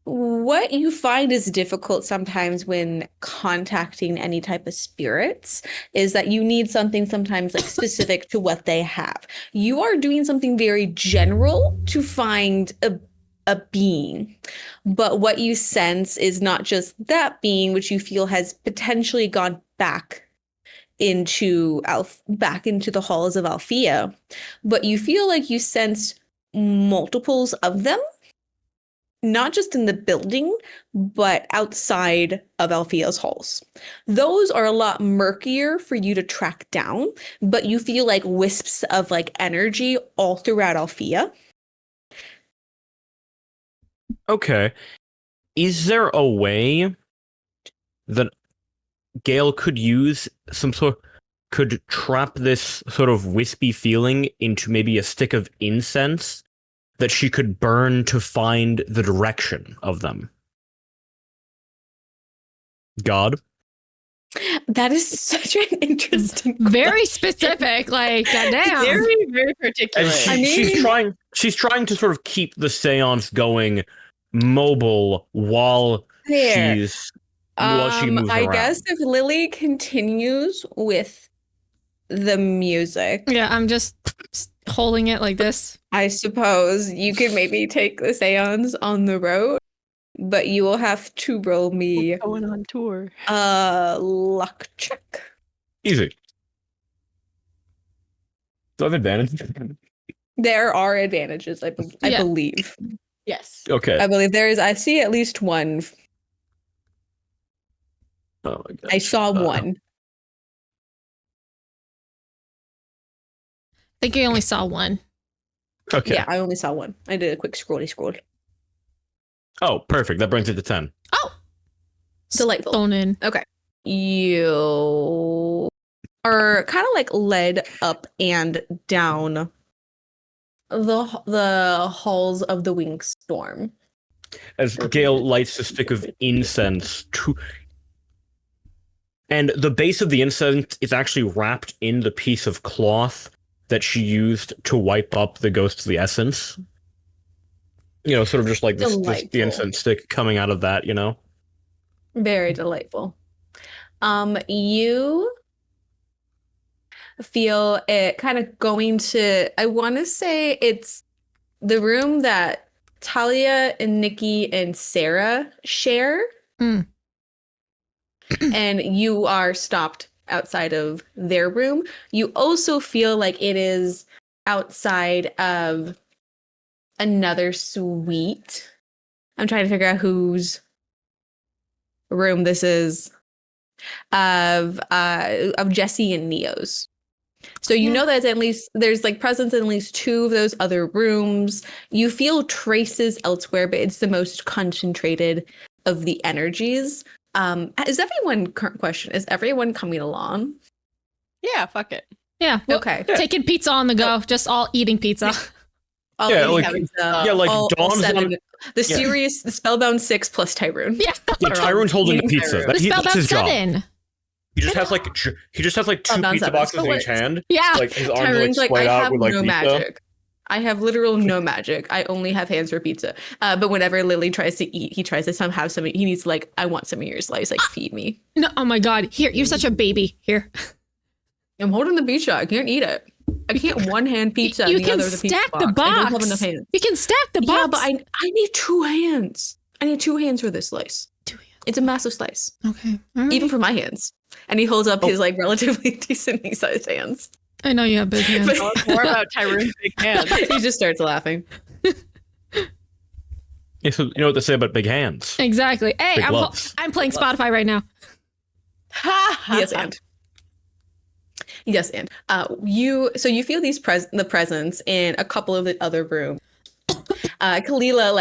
what you find is difficult sometimes when contacting any type of spirits is that you need something sometimes like specific to what they have. You are doing something very general to find a being, but what you sense is not just that being, which you feel has potentially gone back into the halls of Alfea, but you feel like you sense multiples of them, not just in the building, but outside of Alfea's halls. Those are a lot murkier for you to track down, but you feel like wisps of like energy all throughout Alfea. Okay. Is there a way that Gail could could trap this sort of wispy feeling into maybe a stick of incense that she could burn to find the direction of them? God? That is such an interesting Very specific. Like, goddamn. Very, very particular. And she's trying to sort of keep the seance going mobile while There. while she moves I around. guess if Lily continues with the music, Yeah, I'm just holding it like this. I suppose you could maybe take the seance on the road, but you will have to roll me Going on tour. a luck check. Easy. Do I have advantage? There are advantages, I Yeah. believe. Yes. Okay. I believe there is. I see at least one. Oh my god. I saw one. I think I only saw one. Okay. Yeah, I only saw one. I did a quick scroll. Oh, perfect. That brings it to 10. Oh! Delightful. Thrown in. Okay. You are kind of like led up and down the halls of the Winx Storm. As Gayle lights a stick of incense and the base of the incense is actually wrapped in the piece of cloth that she used to wipe up the ghost of the essence. Sort of just like the incense stick coming out of that, Very delightful. You feel it kind of going to, I want to say it's the room that Talia and Nikki and Sarah share. Mm. And you are stopped outside of their room. You also feel like it is outside of another suite. I'm trying to figure out whose room this is. Of Jesse and Neo's. So you know that there's like presence in at least two of those other rooms. You feel traces elsewhere, but it's the most concentrated of the energies. Is everyone coming along? Yeah, fuck it. Yeah. Okay. Taking pizza on the go, just all eating pizza. All Yeah, eating like- pizza, yeah, like all Dawn's seven. on- The serious, the Spellbound 6 plus Tyrone. Yeah. Yeah, Tyrone's holding the pizza. Tyrone. The That's Spellbound his job. 7. He just has like two Spellbound pizza 7. boxes in So each hand. Yeah. Like his arms are Tyrone's like, I spread out have with like no pizza. magic. I have literal no magic. I only have hands for pizza. But whenever Lily tries to eat, he tries to somehow have some. He needs to, like, I want some of your slice. Like, feed me. No, oh my God. Here, you're such a baby. Here. I'm holding the pizza. I can't eat it. I can't one hand pizza You and the can other the pizza stack box. the box. I don't have enough hands. You can stack the box. Yeah, but I need two hands. I need two hands for this slice. 2 hands. It's a massive slice, Okay. All right. even for my hands. And he holds up his like relatively decently sized hands. I know you have big hands. But- Tell us more about Tyrone's big hands. He just starts laughing. Yeah, so you know what they say about big hands. Exactly. Hey, Big I'm gloves. playing Spotify right now. Yes, and. Yes, and you feel the presence in a couple of the other rooms. Kalila,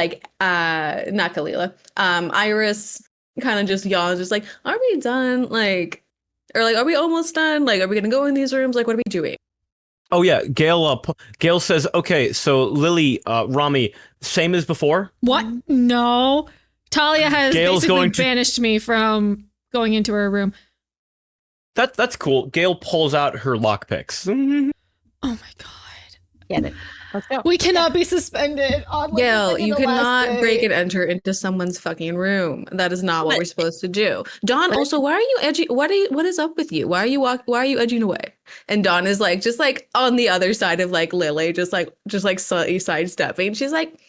not Kalila. Iris kind of just yawns, just like, are we done? Like, or like, are we almost done? Like, are we gonna go in these rooms? Like, what are we doing? Oh yeah, Gayle says, okay, so Lily, Romi, same as before. What? No. Talia has Gale's basically going to- banished me from going into her room. That's cool. Gayle pulls out her lockpicks. Oh my God. Get it. Let's go. We cannot be suspended. On, like, Gail, fucking you the last cannot day. break and enter into someone's fucking room. That is not what we're supposed to do. Dawn, also, why are you edging? What is up with you? Why are you edging away? And Dawn is like, just like on the other side of like Lily, just like sidestepping. She's like,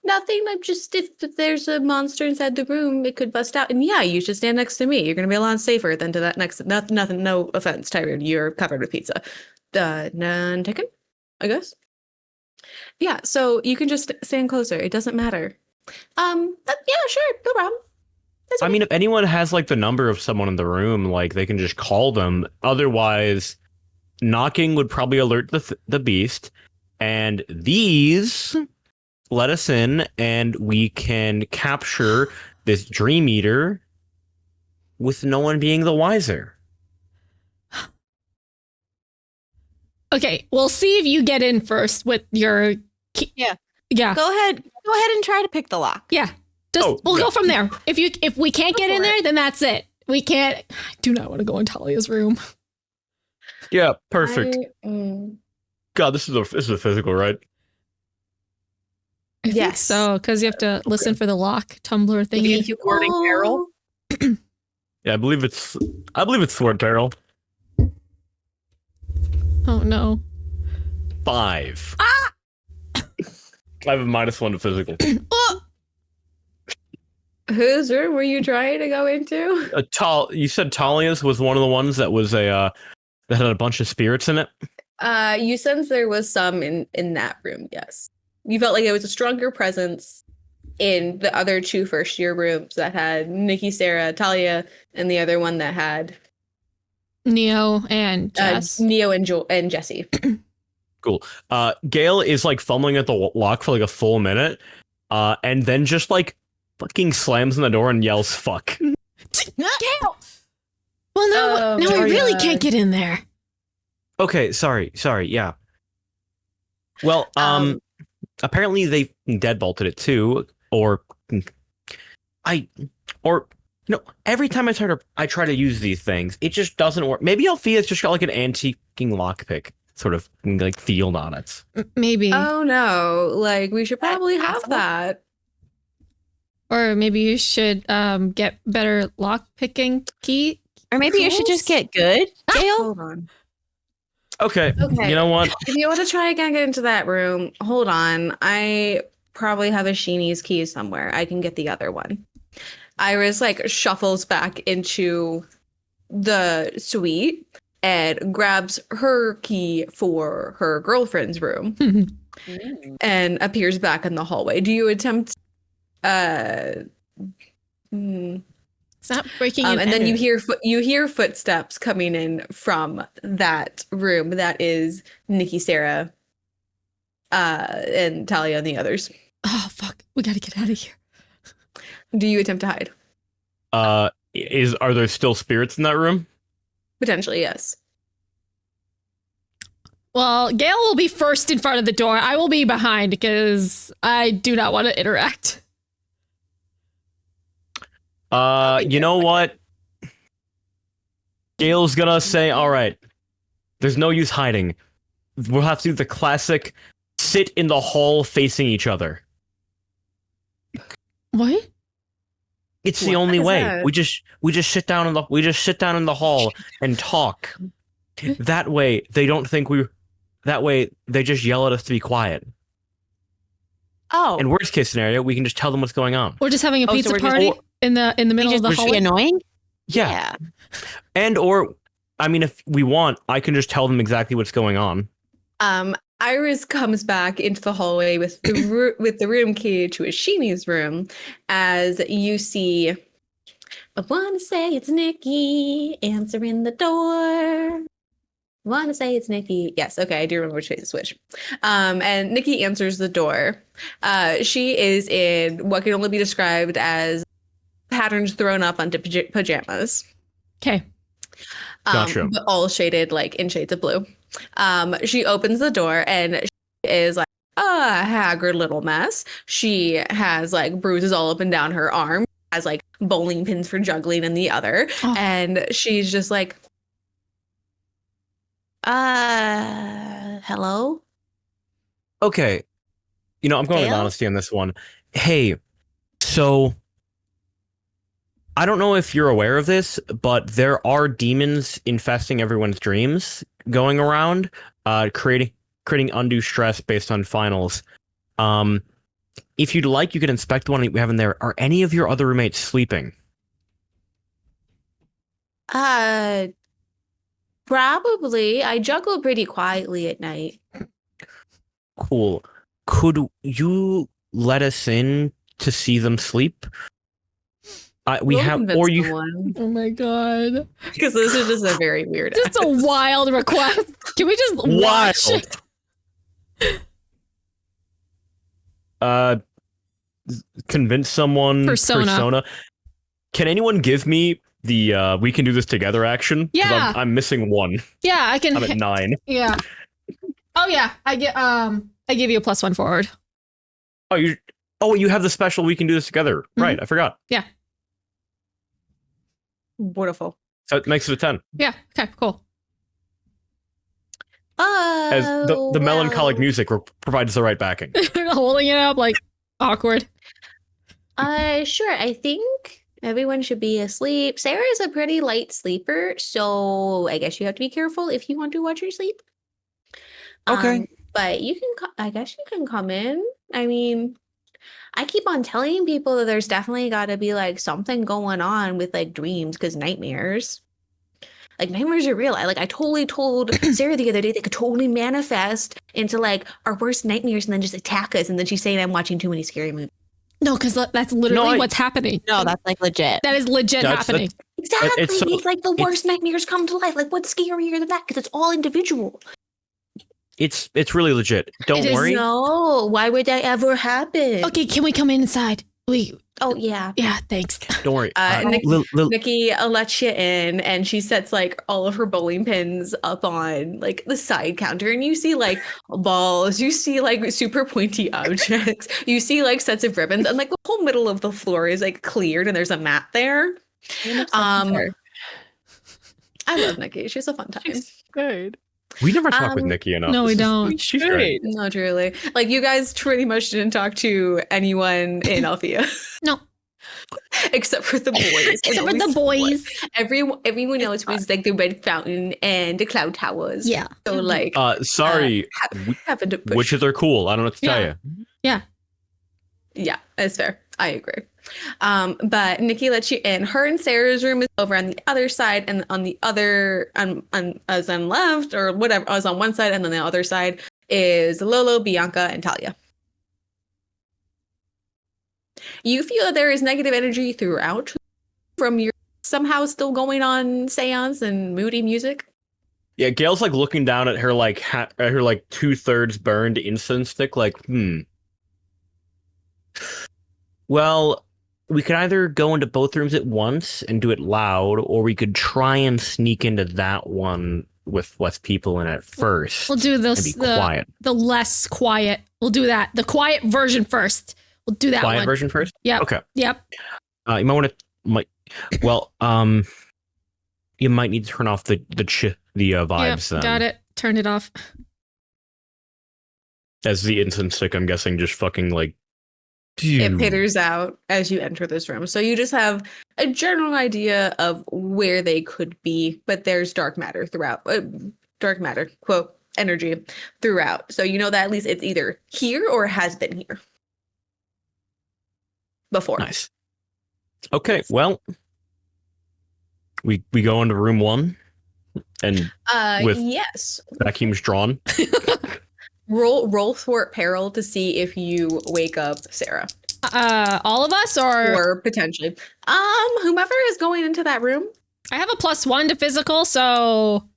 nothing. I'm just, if there's a monster inside the room, it could bust out. And yeah, you should stand next to me. You're gonna be a lot safer than to that next. Nothing. No offense, Tyrone. You're covered with pizza. None taken, I guess. Yeah, so you can just stand closer. It doesn't matter. Yeah, sure, no problem. I mean, if anyone has like the number of someone in the room, like they can just call them. Otherwise, knocking would probably alert the beast, and these let us in, and we can capture this Dream Eater with no one being the wiser. Okay, we'll see if you get in first with your key. Yeah. Yeah. Go ahead and try to pick the lock. Yeah. We'll yeah. go from there. If we can't get in there, then that's it. We can't. I do not want to go in Talia's room. Yeah, perfect. Mm. God, this is a physical, right? I think Yes. so, because you have to listen for the lock tumbler thingy. You wording Carol? Yeah, I believe it's Fort Terrell. Oh no. 5. Ah! I have a -1 to physical. Oh! Whose room were you trying to go into? You said Talia's was one of the ones that was that had a bunch of spirits in it. You sense there was some in that room. Yes, you felt like it was a stronger presence in the other two first year rooms that had Nikki, Sarah, Talia, and the other one that had Neo and Jess. Neo and Jesse. Cool. Gayle is like fumbling at the lock for like a full minute, and then just like fucking slams in the door and yells "fuck." Gayle! Well, now we my really God. can't get in there. Okay, sorry, yeah. Well, apparently they deadbolted it too, or every time I try to use these things, it just doesn't work. Maybe Althea's just got like an antiquing lockpick sort of like feel on it. Maybe. Oh no, like we should probably have possible? that. Or maybe you should get better lock picking key. Or maybe you should just get good, Gayle. Hold on. Okay, Okay. you know what? If you want to try again, get into that room. Hold on. I probably have a Sheenie's key somewhere. I can get the other one. Iris like shuffles back into the suite and grabs her key for her girlfriend's room and appears back in the hallway. Do you attempt It's not breaking in. and then you hear footsteps coming in from that room. That is Nikki, Sarah, and Talia and the others. Oh fuck! We gotta get out of here. Do you attempt to hide? Are there still spirits in that room? Potentially, yes. Well, Gayle will be first in front of the door. I will be behind because I do not want to interact. You know what? Gayle's gonna say, all right, there's no use hiding. We'll have to do the classic sit in the hall facing each other. What? It's the What only is way. that? We just sit down in the hall and talk. That way they don't think that way they just yell at us to be quiet. Oh, In worst case scenario, we can just tell them what's going on. We're just having a so pizza we're just- party in the middle of the we're just hallway. annoying. Yeah. And or I mean, if we want, I can just tell them exactly what's going on. Iris comes back into the hallway with the room key to Ashini's room as you see, I want to say it's Nikki answering the door. Want to say it's Nikki. Yes, okay, I do remember which way to switch. And Nikki answers the door. She is in what can only be described as patterns thrown up onto pajamas. Okay. Gotcha. But all shaded like in shades of blue. She opens the door and she is like a haggard little mess. She has like bruises all up and down her arm, has like bowling pins for juggling in the other, Oh. and she's just like, hello? Okay. I'm going with Gayle? honesty on this one. Hey, so I don't know if you're aware of this, but there are demons infesting everyone's dreams going around, creating undue stress based on finals. If you'd like, you could inspect the one we have in there. Are any of your other roommates sleeping? Probably. I juggle pretty quietly at night. Cool. Could you let us in to see them sleep? We We'll have, convince or you. someone, Oh my god. because this is just a very weird. Just a wild request. Can we just watch? Wild. Convince someone. Persona. Can anyone give me the we can do this together action? 'Cause Yeah. I'm missing one. Yeah, I can. I'm at 9. Yeah. Oh yeah, I give you a +1 forward. Oh, you have the special we can do this together. Right, I forgot. Wonderful. So it makes it a 10. Yeah. Okay. Cool. As the melancholic well, music provides the right backing. Holding it up like awkward. Sure. I think everyone should be asleep. Sarah is a pretty light sleeper, so I guess you have to be careful if you want to watch her sleep. Okay. But you can, I guess you can come in. I mean, I keep on telling people that there's definitely got to be like something going on with like dreams because nightmares. Like nightmares are real. I totally told Sarah the other day they could totally manifest into like our worst nightmares and then just attack us. And then she's saying I'm watching too many scary movies. No, because that's literally what's happening. No, that's like legit. That is legit That's- happening. Exactly. It's so- It's like the worst nightmares come to life. Like what's scarier than that? Because it's all individual. It's really legit. Don't It is worry. No, why would that ever happen? Okay, can we come inside? Oh yeah. Yeah, thanks. Don't worry. Nikki lets you in, and she sets like all of her bowling pins up on like the side counter, and you see like balls, you see like super pointy objects, you see like sets of ribbons, and like the whole middle of the floor is like cleared, and there's a mat there. I love Nikki. She's a fun time. She's good. We never talk with Nikki enough. No, we don't. She's great. No, truly. Like you guys pretty much didn't talk to anyone in Alfea. No. Except for the boys. Except for the boys. Everyone else was like the Red Fountain and the Cloud Towers. Yeah. So like Sorry. happened to push. Witches are cool. I don't know what to tell you. Yeah. Yeah, that's fair. I agree. But Nikki lets you in. Her and Sarah's room is over on the other side, and on the other as on left or whatever, I was on one side, and then the other side is Lolo, Bianca, and Talia. You feel that there is negative energy throughout from your somehow still going on seance and moody music. Yeah, Gayle's like looking down at her like at her like 2/3 burned incense stick, like, Well, we could either go into both rooms at once and do it loud, or we could try and sneak into that one with less people in it first. We'll do this and be quiet. the less quiet. We'll do that. The quiet version first. We'll do that Quiet one. version first? Yep. Okay. Yep. You might want to you might need to turn off the vibes. Yep, got it. Turn it off. As the incense stick, I'm guessing, just fucking like It pitters out as you enter this room. So you just have a general idea of where they could be, but there's dark matter throughout. Dark matter, quote, energy throughout. So you know that at least it's either here or has been here before. Nice. Okay, well, we go into room 1 and with yes, vacuums drawn. roll thwart peril to see if you wake up Sarah. All of us or potentially whomever is going into that room. I have a +1 to physical, so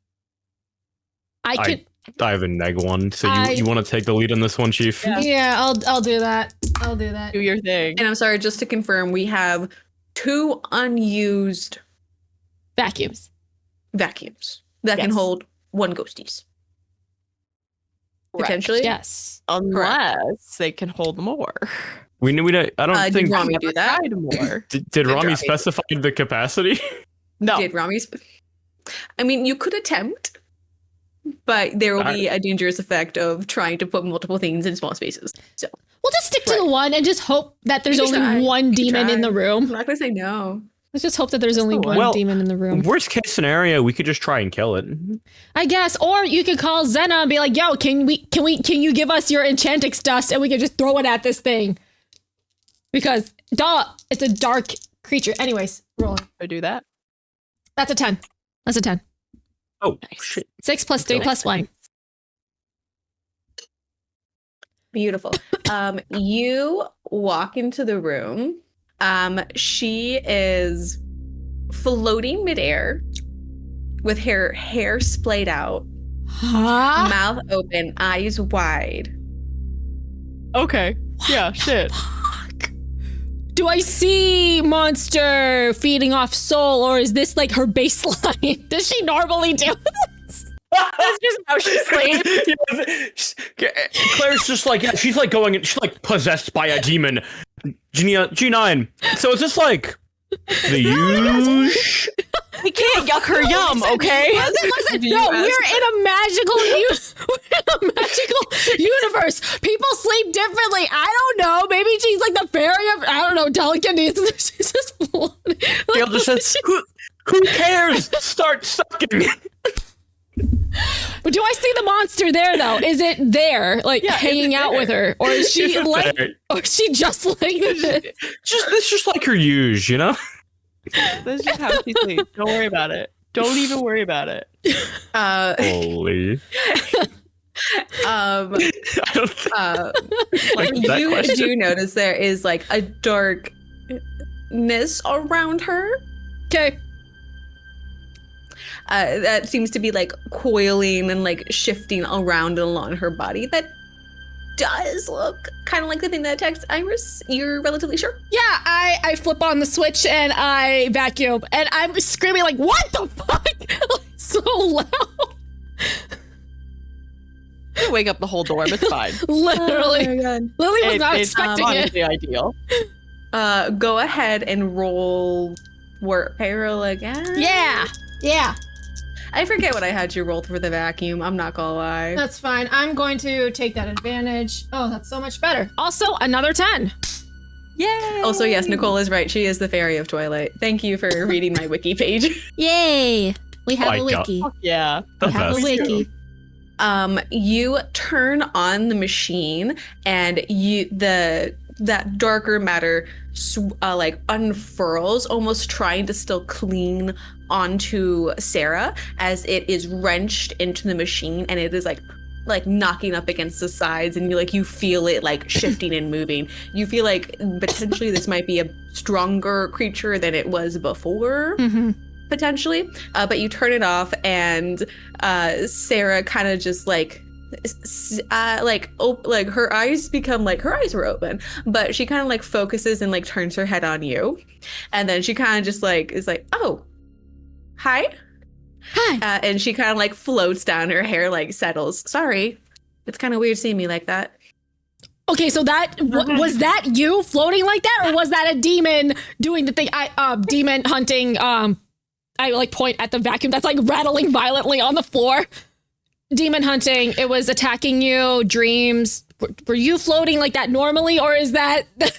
I could. I have a -1, so you want to take the lead on this one, Chief? Yeah, I'll do that. I'll do that. Do your thing. And I'm sorry, just to confirm, we have 2 unused Vacuums that can hold 1 ghosties. Correct. Potentially. Yes. Unless they can hold more. We don't. I don't think. Did Romi do that? More. Did Romi Romi- specify the capacity? No. Did Romi's? I mean, you could attempt, but there will be a dangerous effect of trying to put multiple things in small spaces. So We'll just stick to the one and just hope that there's You can only try. one You can demon in try. the I'm room. not gonna say no. Let's just hope that there's only one Well, demon in the room. Worst case scenario, we could just try and kill it. I guess, or you could call Zena and be like, "Yo, can you give us your enchantix dust and we can just throw it at this thing?" Because it's a dark creature. Anyways, roll. I do that. That's a 10. That's a 10. Oh shit! 6 + 3 + 1. Beautiful. You walk into the room. She is floating midair with her hair splayed out, Huh? mouth open, eyes wide. Okay. Yeah, shit. Do I see monster feeding off soul, or is this like her baseline? Does she normally do this? That's just how she sleeps. Claire's just like, yeah, she's like she's like possessed by a demon. G9. So it's just like the usual. We can't yuck her yum, okay? Listen, no, we're in a magical universe. People sleep differently. I don't know. Maybe she's like the fairy of, I don't know, telekinesis. She's just floating. Gayle just says, who cares? Start sucking. But do I see the monster there though? Is it there, like hanging out with her, or is she like, or is she just like this? It's just like her use, you know? That's just how she sleeps. Don't worry about it. Don't even worry about it. Holy. Um, I don't think like that you question. do notice there is like a darkness around her. Okay. That seems to be like coiling and like shifting around and along her body. That does look kind of like the thing that attacks Iris. You're relatively sure? Yeah, I flip on the switch and I vacuum, and I'm screaming like, "What the fuck?" Like, so loud. I wake up the whole dorm. It's fine. Literally, Oh my God. Lily was not It's expecting it. honestly ideal. Go ahead and roll work payroll again. Yeah, I forget what I had you roll for the vacuum. I'm not gonna lie. that's fine. I'm going to take that advantage. Oh, that's so much better. Also, another 10. Yay! Also, yes, Nicole is right. She is the Fairy of Twilight. Thank you for reading my wiki page. Yay! We have My a God. wiki. Yeah. The We have a best. wiki. You turn on the machine, and that darker matter like unfurls, almost trying to still cling onto Sarah as it is wrenched into the machine, and it is like knocking up against the sides, and you feel it like shifting and moving. You feel like potentially this might be a stronger creature than it was before. Mm-hmm. Potentially, but you turn it off, and Sarah kind of just her eyes become her eyes were open, but she kind of focuses and turns her head on you, and then she kind of just is like, oh, hi, and she kind of floats down, her hair settles. Sorry, it's kind of weird seeing me like that. Okay, so that was that you floating like that, or was that a demon doing the thing? Demon hunting. I point at the vacuum that's rattling violently on the floor. Demon hunting. It was attacking you. Dreams. Were you floating like that normally, or is that the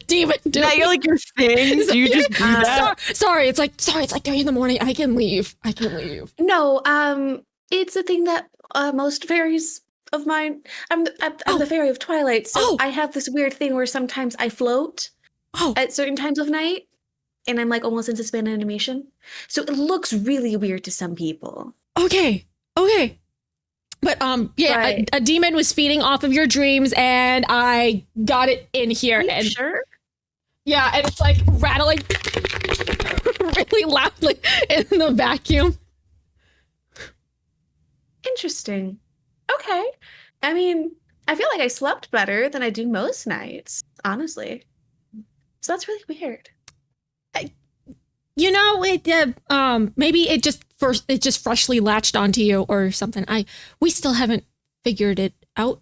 demon doing? Now you're your things. You just do that. Sorry. It's like 3 in the morning. I can leave. No, it's a thing that most fairies of mine. I'm the Fairy of Twilight, so I have this weird thing where sometimes I float at certain times of night. And I'm almost in suspended animation. So it looks really weird to some people. Okay. But Right. a demon was feeding off of your dreams, and I got it in here. Are you And sure? yeah, and it's rattling really loudly in the vacuum. Interesting. Okay. I mean, I feel like I slept better than I do most nights, honestly. So that's really weird. You know, maybe it just freshly latched onto you or something. We still haven't figured it out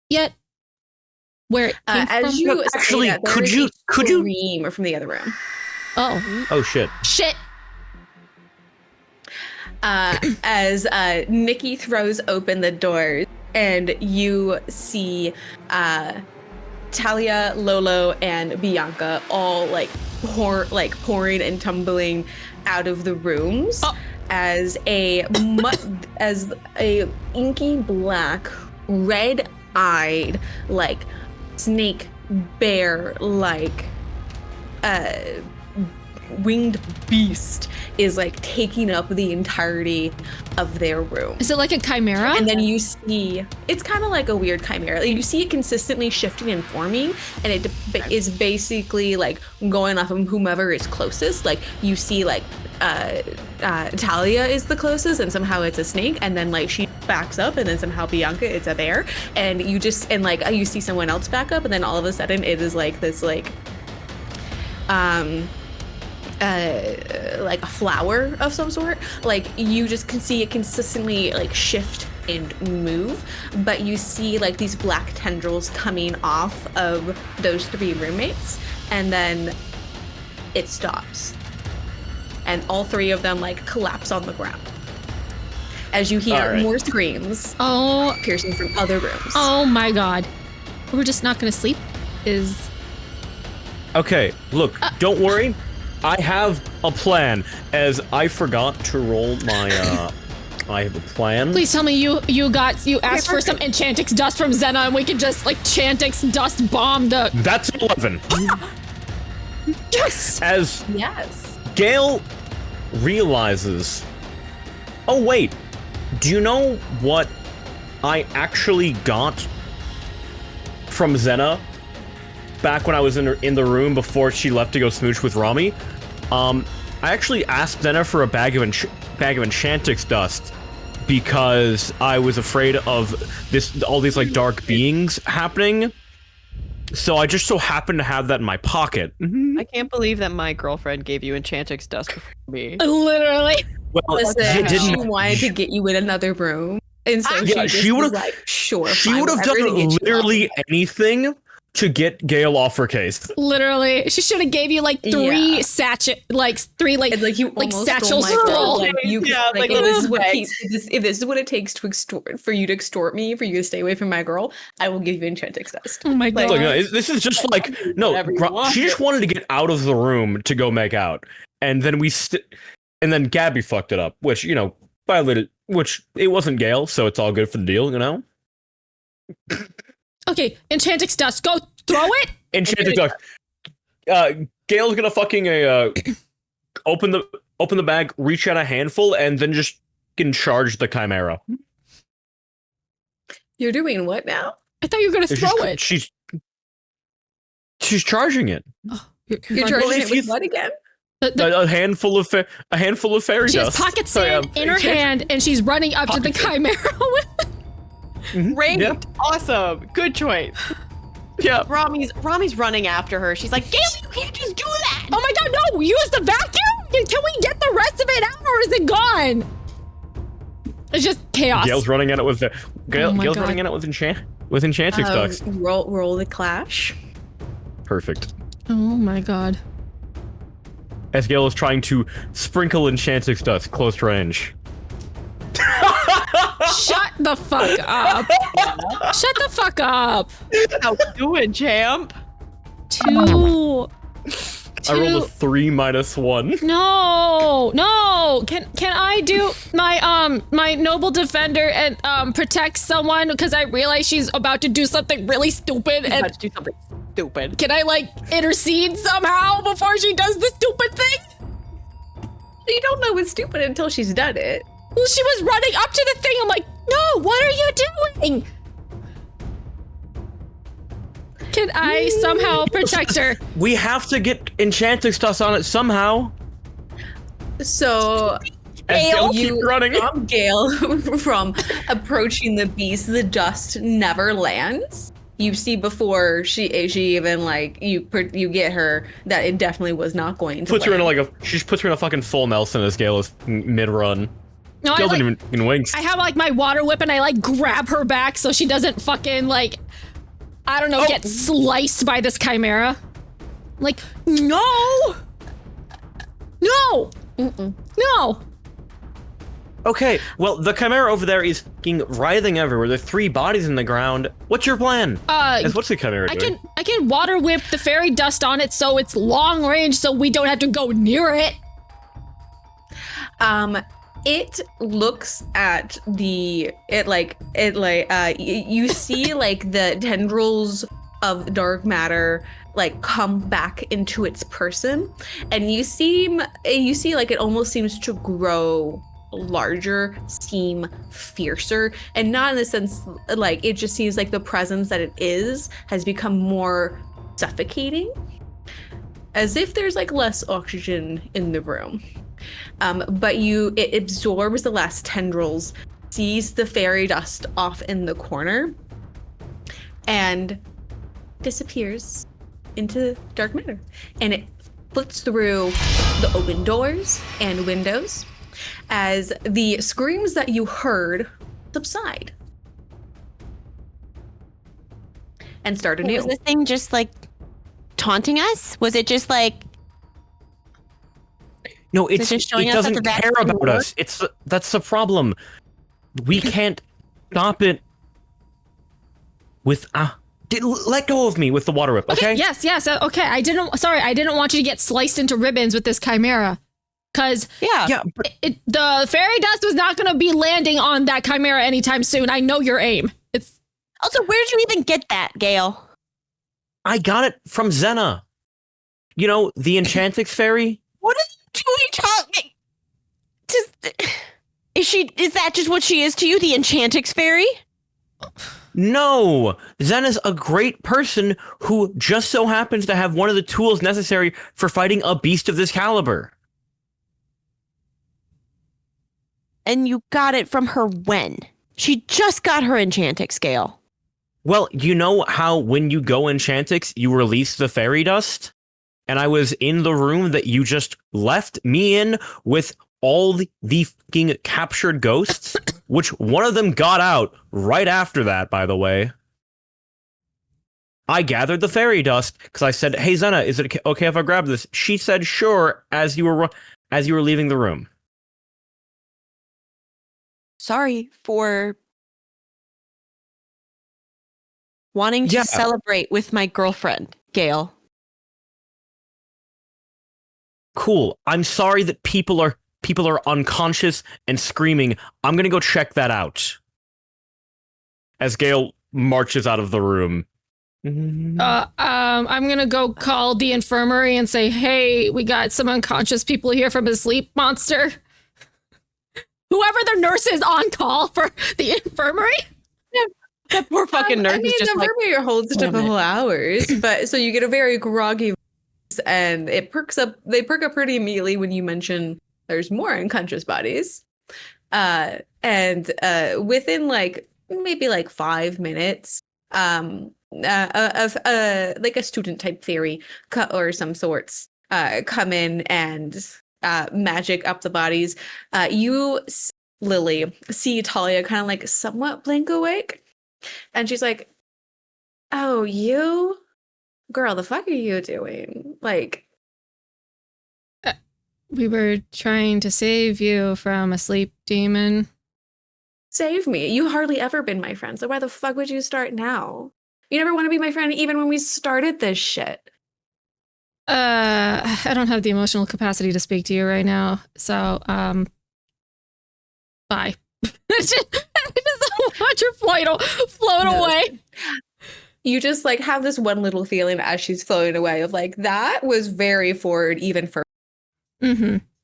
yet. Where it came As from. you Actually, say that, there could is you- a could you- scream from the other room. Oh shit. Shit. As Nikki throws open the doors, and you see Talia, Lolo, and Bianca all pouring and tumbling out of the rooms as a inky black, red-eyed, snake bear winged beast is taking up the entirety of their room. Is it like a chimera? And then you see, it's kind of like a weird chimera. You see it consistently shifting and forming, and it is basically going off of whomever is closest. You see Talia is the closest, and somehow it's a snake, and then she backs up, and then somehow Bianca, it's a bear, and you just you see someone else back up, and then all of a sudden it is this a flower of some sort. You just can see it consistently shift and move, but you see these black tendrils coming off of those 3 roommates, and then it stops, and all 3 of them collapse on the ground as you hear more screams piercing from other rooms. Oh my god. We're just not gonna sleep? Okay, look, don't worry. I have a plan, as I forgot to roll my, I have a plan. Please tell me you asked for some Enchantix dust from Zena, and we could just Chantix dust bomb the. That's 11. Yes. As Yes. Gayle realizes, oh wait, do you know what I actually got from Zena back when I was in the room before she left to go smooch with Romi? I actually asked Zena for a bag of Enchantix dust because I was afraid of all these like dark beings happening. So I just so happened to have that in my pocket. I can't believe that my girlfriend gave you Enchantix dust before me. Literally. Well, Listen, didn't- she wanted to get you in another room. And so Yeah, she she was would've- like, sure, She fine, would have whatever to done get you literally out. anything to get Gayle off her case. Literally. She should have gave you like three Yeah. sachet, like three like And like you like almost satchels stole my full. girl. Like you, Yeah, like, like if, this is little what bags. if this is what it takes to extort for you to extort me, for you to stay away from my girl, I will give you Enchantix dust. Oh my Like, god. Look, no, this is just like no. Whatever you want. She just wanted to get out of the room to go make out, and then and then Gabby fucked it up, which violated. Which it wasn't Gayle, so it's all good for the deal, Okay, Enchantix dust. Go throw it. Enchanted duck. Gayle's gonna fucking open the bag, reach out a handful, and then just can charge the chimera. you're doing what now? I thought you were gonna It's throw just- it. She's charging it. You're Well, charging if it with you- what again? A handful of fairy She has dust. pocket Sorry, sand in her hand, and she's running up to the Pocket chimera with Ranked. Yeah. Awesome. Good choice. Yeah. Romi's running after her. She's like, Gayle, you can't just do that. Oh my god, no! Use the vacuum! Can we get the rest of it out, or is it gone? It's just chaos. Gayle's running at it with Oh my Gayle's God. running at it with Enchantix ducks. Roll the clash. Perfect. Oh my god. As Gayle is trying to sprinkle Enchantix dust close range. Shut the fuck up. Shut the fuck up. How you doing, champ? Two. I rolled a 3 minus 1. No. Can I do my noble defender and protect someone because I realize she's about to do something really stupid and Let's do something stupid. can I like intercede somehow before she does the stupid thing? You don't know it's stupid until she's done it. Well, she was running up to the thing. I'm like, no, what are you doing? Can I somehow protect her? We have to get Enchantix dust on it somehow. So As Gayle you keeps running. stop Gayle from approaching the beast. The dust never lands. You see before she even like you get her that it definitely was not going to. Puts her in land. she just puts her in a fucking full Nelson as Gayle is mid-run. No, Gayle didn't even winks. I have like my water whip and I like grab her back so she doesn't fucking like, I don't know, get sliced by this chimera. Like, no! No! Okay, well, the chimera over there is fucking writhing everywhere. There are 3 bodies in the ground. What's your plan? What's the chimera doing? I can water whip the fairy dust on it so it's long range so we don't have to go near it. It looks at you see like the tendrils of dark matter like come back into its person, and you see like it almost seems to grow larger, seem fiercer, and not in the sense like it just seems like the presence that it is has become more suffocating, as if there's like less oxygen in the room. But it absorbs the last tendrils, sees the fairy dust off in the corner, and disappears into dark matter. And it flits through the open doors and windows as the screams that you heard subside and start anew. Was this thing just like taunting us? Was it just like No, it just showing it us that doesn't the back care about door? us. That's the problem. We can't stop it with let go of me with the water whip, okay? Yes. Okay. I didn't want you to get sliced into ribbons with this chimera. Cause Yeah, but the fairy dust was not gonna be landing on that chimera anytime soon. I know your aim. It's Also, where did you even get that, Gayle? I got it from Xena. You know, the Enchantix fairy? What are you talking? Is that just what she is to you, the Enchantix fairy? No, Xena's a great person who just so happens to have one of the tools necessary for fighting a beast of this caliber. And you got it from her when? She just got her Enchantix, Gayle. Well, you know how when you go Enchantix, you release the fairy dust? And I was in the room that you just left me in with all the fucking captured ghosts, which one of them got out right after that, by the way. I gathered the fairy dust because I said, "Hey Zena, is it okay if I grab this?" She said, "Sure," as you were leaving the room. Sorry for wanting to Yeah. celebrate with my girlfriend, Gayle. Cool. I'm sorry that people are unconscious and screaming. I'm gonna go check that out. As Gayle marches out of the room. I'm gonna go call the infirmary and say, hey, we got some unconscious people here from a sleep monster. Whoever the nurse is on call for the infirmary. That poor fucking nurse I mean, is just the like, infirmary holds a damn couple hours, but so you get a very groggy voice, and it perks up. They perk up pretty immediately when you mention there's more unconscious bodies. And within like maybe like 5 minutes, of like a student type fairy or some sorts come in and magic up the bodies. You, Lily, see Talia kind of like somewhat blink awake, and she's like, "Oh, you, girl, the fuck are you doing? Like." We were trying to save you from a sleep demon. Save me. You hardly ever been my friend, so why the fuck would you start now? You never want to be my friend even when we started this shit. I don't have the emotional capacity to speak to you right now, so, bye. Just watch her float away. You just like have this one little feeling as she's floating away of like, that was very forward even for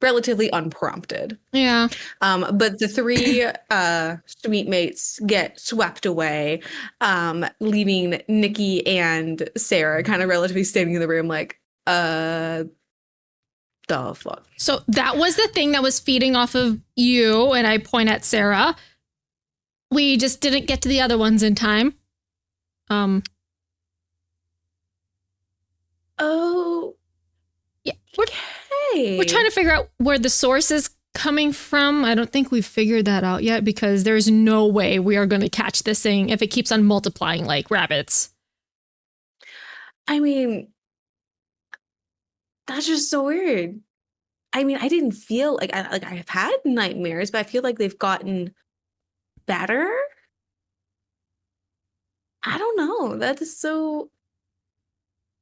relatively unprompted. Yeah. But the three sweet mates get swept away, leaving Nikki and Sarah kind of relatively standing in the room like, the fuck. So that was the thing that was feeding off of you, and I point at Sarah. We just didn't get to the other ones in time. Oh. Yeah. Okay. We're trying to figure out where the source is coming from. I don't think we've figured that out yet because there's no way we are going to catch this thing if it keeps on multiplying like rabbits. I mean, that's just so weird. I mean, I didn't feel like I've had nightmares, but I feel like they've gotten better. I don't know. That is so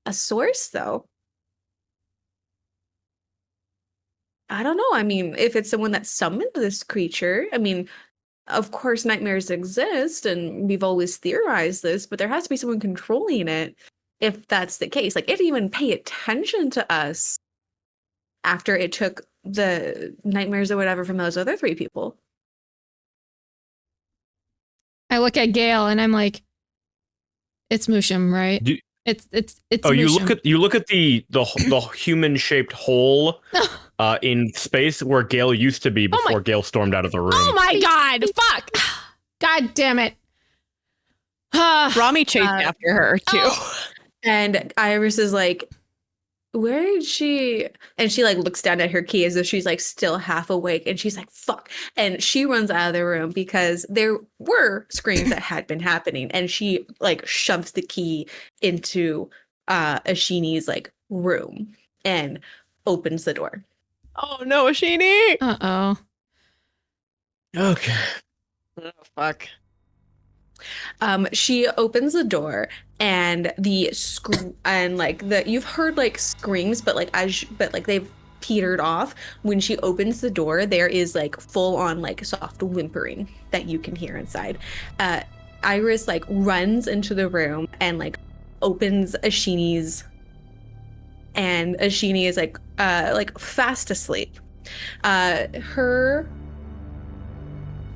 a source though. I don't know. I mean, if it's someone that summoned this creature, I mean, of course nightmares exist and we've always theorized this, but there has to be someone controlling it if that's the case. Like, it didn't even pay attention to us after it took the nightmares or whatever from those other three people. I look at Gayle and I'm like, it's Musham, right? It's Oh, Musham. you look at the human shaped hole in space where Gayle used to be before Gayle stormed out of the room. Oh my god, fuck. God damn it. Romi chased after her too. And Iris is like, where did she? And she like looks down at her key as if she's like still half awake, and she's like, fuck. And she runs out of the room because there were screams that had been happening, and she like shoves the key into Ashini's like room and opens the door. Oh no, Ashini! Uh-oh. Okay. Oh fuck. She opens the door, and you've heard like screams, but like they've petered off. When she opens the door, there is like full on like soft whimpering that you can hear inside. Iris like runs into the room and like opens Ashini's, and Ashini is like fast asleep. Her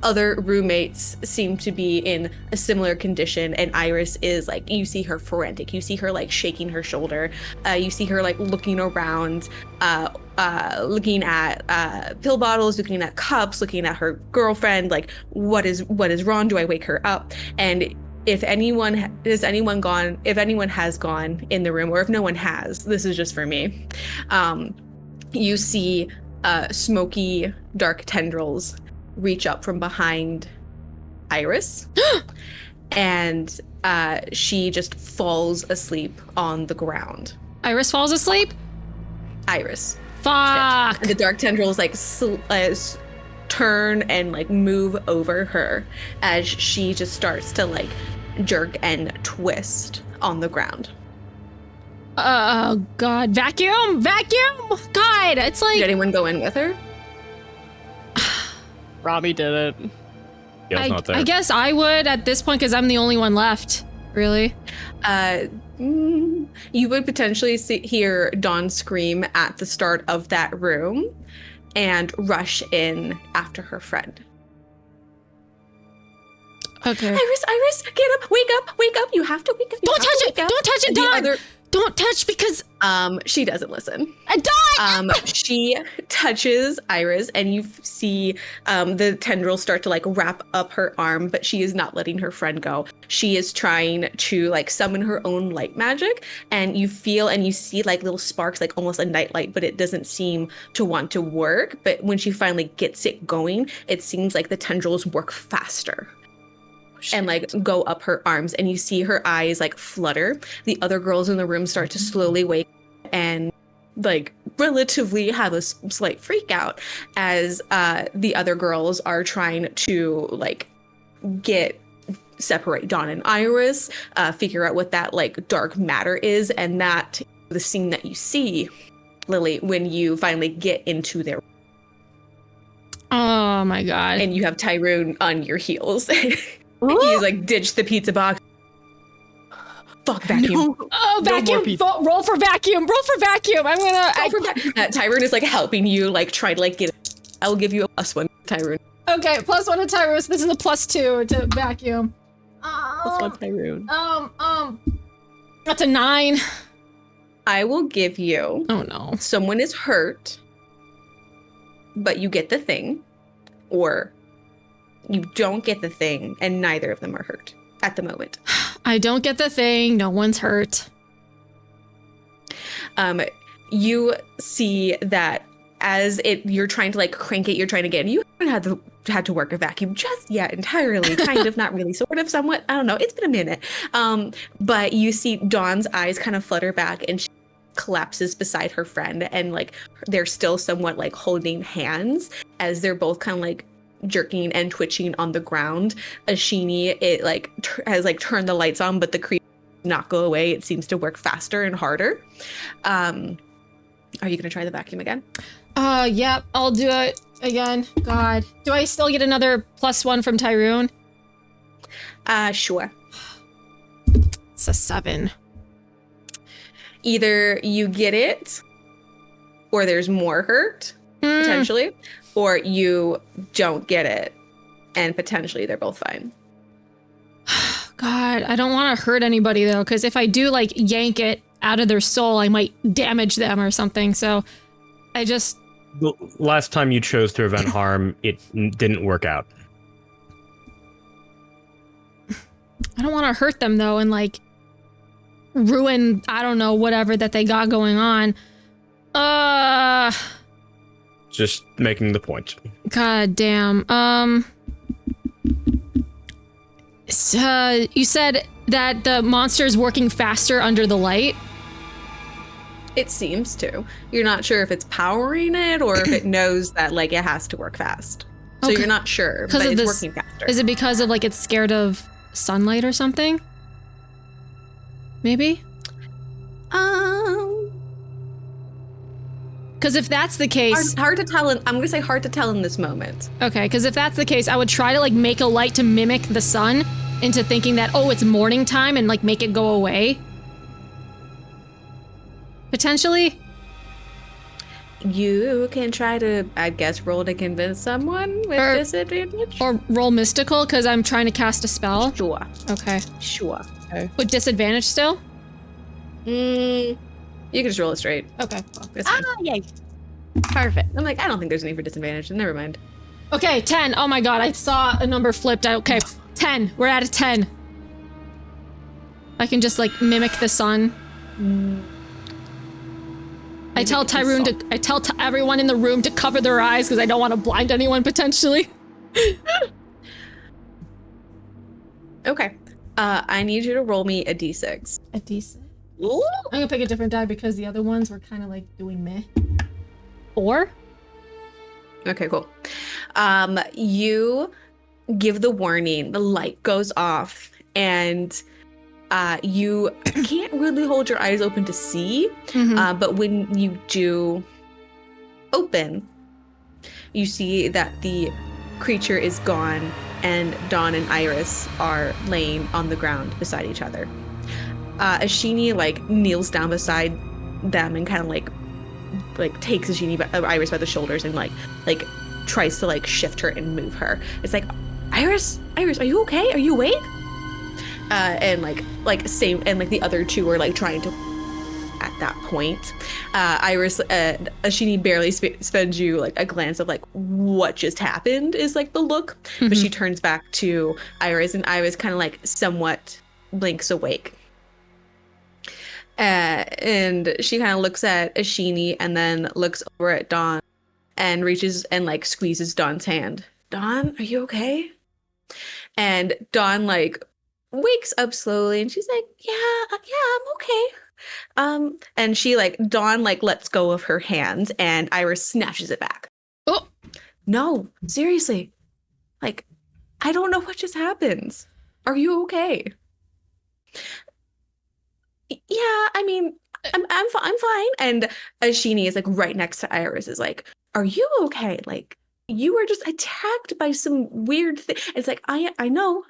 other roommates seem to be in a similar condition, and Iris is like, you see her frantic, you see her like shaking her shoulder, you see her like looking around looking at pill bottles, looking at cups, looking at her girlfriend, like what is wrong? Do I wake her up? And if anyone has gone in the room, or if no one has, this is just for me. You see smoky, dark tendrils reach up from behind Iris, and she just falls asleep on the ground. Iris falls asleep? Iris. Fuck. And the dark tendrils like turn and like move over her as she just starts to like jerk and twist on the ground. Oh God! Vacuum! God, it's like. Did anyone go in with her? Robbie did it. Gail's not there. I guess I would at this point because I'm the only one left. Really? You would potentially hear Dawn scream at the start of that room and rush in after her friend. Okay. Iris, get up, wake up. You have to wake up. Don't touch it! Don't touch it, Dawn! Don't touch because she doesn't listen. Dawn! She touches Iris, and you see the tendrils start to like wrap up her arm, but she is not letting her friend go. She is trying to like summon her own light magic, and you feel and you see like little sparks, like almost a nightlight, but it doesn't seem to want to work. But when she finally gets it going, it seems like the tendrils work faster. And like go up her arms, and you see her eyes like flutter. The other girls in the room start to slowly wake and like relatively have a slight freak out as the other girls are trying to like separate Dawn and Iris, figure out what that like dark matter is, and that the scene that you see, Lily, when you finally get into their. Oh my God! And you have Tyrone on your heels. He's like ditched the pizza box. Fuck vacuum. No. Oh, vacuum! Roll for vacuum! I'm gonna. Tyrone is like helping you, like try to like get. I will give you a +1, Tyrone. Okay, +1 to Tyrus. This is a +2 to vacuum. +1 Tyrone. That's a 9. I will give you. Oh no. Someone is hurt, but you get the thing, or you don't get the thing, and neither of them are hurt at the moment. I don't get the thing. No one's hurt. You see that as you're trying to like crank it, you're trying to get, and you haven't had to work a vacuum just yet entirely, kind of, not really, sort of, somewhat. I don't know. It's been a minute. But you see Dawn's eyes kind of flutter back, and she collapses beside her friend, and like they're still somewhat like holding hands as they're both kind of like jerking and twitching on the ground. Ashini, it like has like turned the lights on, but the creep does not go away. It seems to work faster and harder. Are you gonna try the vacuum again? Yep, I'll do it again. God. Do I still get another +1 from Tyrone? Sure. It's a 7. Either you get it, or there's more hurt, potentially, or you don't get it, and potentially they're both fine. God, I don't want to hurt anybody though, because if I do like yank it out of their soul, I might damage them or something. So I just. The last time you chose to prevent harm, it didn't work out. I don't want to hurt them though, and like ruin, I don't know, whatever that they got going on. Just making the point. God damn. So you said that the monster is working faster under the light? It seems to. You're not sure if it's powering it or if it knows that like it has to work fast. So you're not sure, but it's working faster. Is it because of like it's scared of sunlight or something? Maybe? Because if that's the case... Hard to tell. I'm going to say hard to tell in this moment. Okay, because if that's the case, I would try to like make a light to mimic the sun into thinking that, oh, it's morning time and like make it go away. Potentially? You can try to, I guess, roll to convince someone with disadvantage. Or roll mystical, because I'm trying to cast a spell. Sure. Okay. Sure. Okay. With disadvantage still? You can just roll it straight. Okay. It's fine. Yay. Perfect. I'm like, I don't think there's any for disadvantage. Never mind. Okay, 10. Oh my god, I saw a number flipped. Okay, 10. We're at a 10. I can just like mimic the sun. I tell Tyrone to. I tell everyone in the room to cover their eyes because I don't want to blind anyone potentially. Okay. I need you to roll me a d6. A decent. Ooh. I'm gonna pick a different die because the other ones were kind of like doing meh. 4. Okay, cool. You give the warning, the light goes off, and you can't really hold your eyes open to see, but when you do open, you see that the creature is gone and Dawn and Iris are laying on the ground beside each other. Ashini like kneels down beside them and kind of like takes Iris by the shoulders and like tries to like shift her and move her. It's like, Iris, are you okay? Are you awake? And same, and like the other two are like trying to. At that point, Iris, Ashini barely spends you like a glance of like what just happened is like the look, but she turns back to Iris, and Iris kind of like somewhat blinks awake. And she kind of looks at Ashini and then looks over at Dawn and reaches and like squeezes Dawn's hand. Dawn, are you okay? And Dawn like wakes up slowly and she's like, yeah, I'm okay. And she like Dawn like lets go of her hands and Iris snatches it back. Oh no, seriously. Like, I don't know what just happened. Are you okay? Yeah, I mean, I'm fine. And Ashini is like right next to Iris is like, are you okay? Like, you were just attacked by some weird thing. It's like, I know.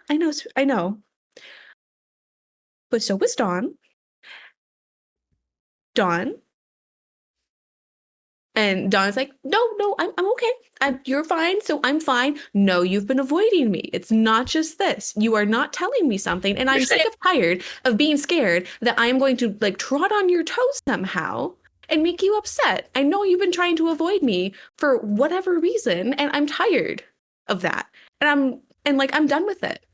But so was Dawn. And Dawn's like, no, I'm okay. You're fine, so I'm fine. No, you've been avoiding me. It's not just this. You are not telling me something, and I'm sick of tired of being scared that I am going to like trot on your toes somehow and make you upset. I know you've been trying to avoid me for whatever reason, and I'm tired of that. And I'm done with it.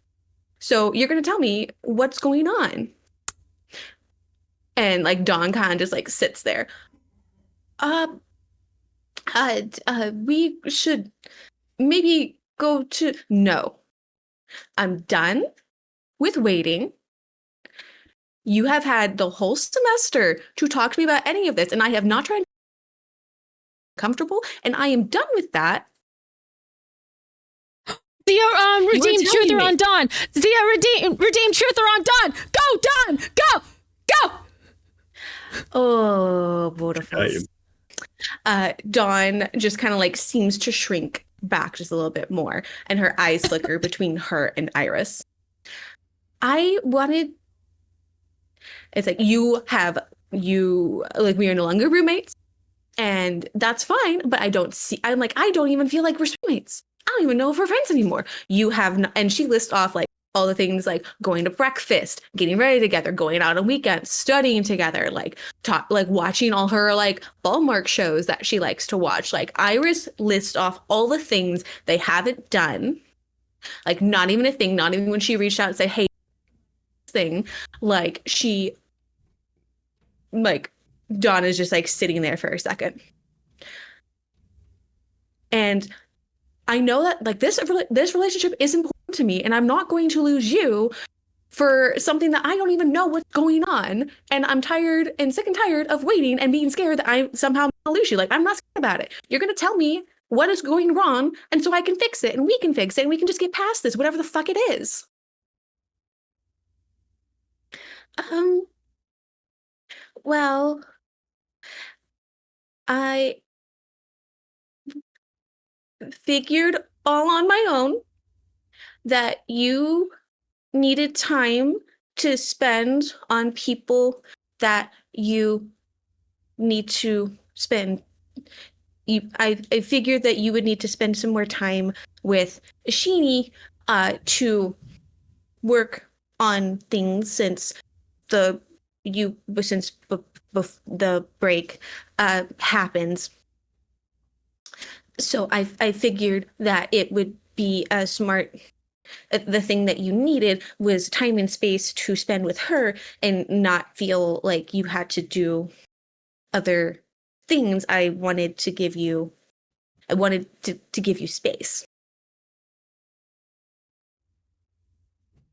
So you're gonna tell me what's going on. And like Dawn kind of just like sits there. We should maybe go to. No, I'm done with waiting. You have had the whole semester to talk to me about any of this, and I have not tried to be comfortable, and I am done with that. Thea, redeem truther on Dawn. Thea, redeem truther on Dawn. Go, Dawn, go. Oh, beautiful. Dawn just kind of like seems to shrink back just a little bit more, and her eyes flicker between her and Iris. It's like we are no longer roommates, and that's fine, but I don't even feel like we're roommates. I don't even know if we're friends anymore. And she lists off like all the things like going to breakfast, getting ready together, going out on weekends, studying together, like watching all her like Hallmark shows that she likes to watch. Like Iris lists off all the things they haven't done. Like not even a thing, not even when she reached out and said, hey, thing. Like Dawn is just like sitting there for a second. And I know that like this relationship is important to me, and I'm not going to lose you for something that I don't even know what's going on. And I'm tired and sick and tired of waiting and being scared that I somehow lose you. Like, I'm not scared about it. You're going to tell me what is going wrong, and so I can fix it, and we can fix it, and we can just get past this, whatever the fuck it is. Well, I figured all on my own that you needed time to spend on people that you need to spend. I figured that you would need to spend some more time with Ashini to work on things since the break happens. So I figured that it would be a smart. The thing that you needed was time and space to spend with her and not feel like you had to do other things. I wanted to give you space.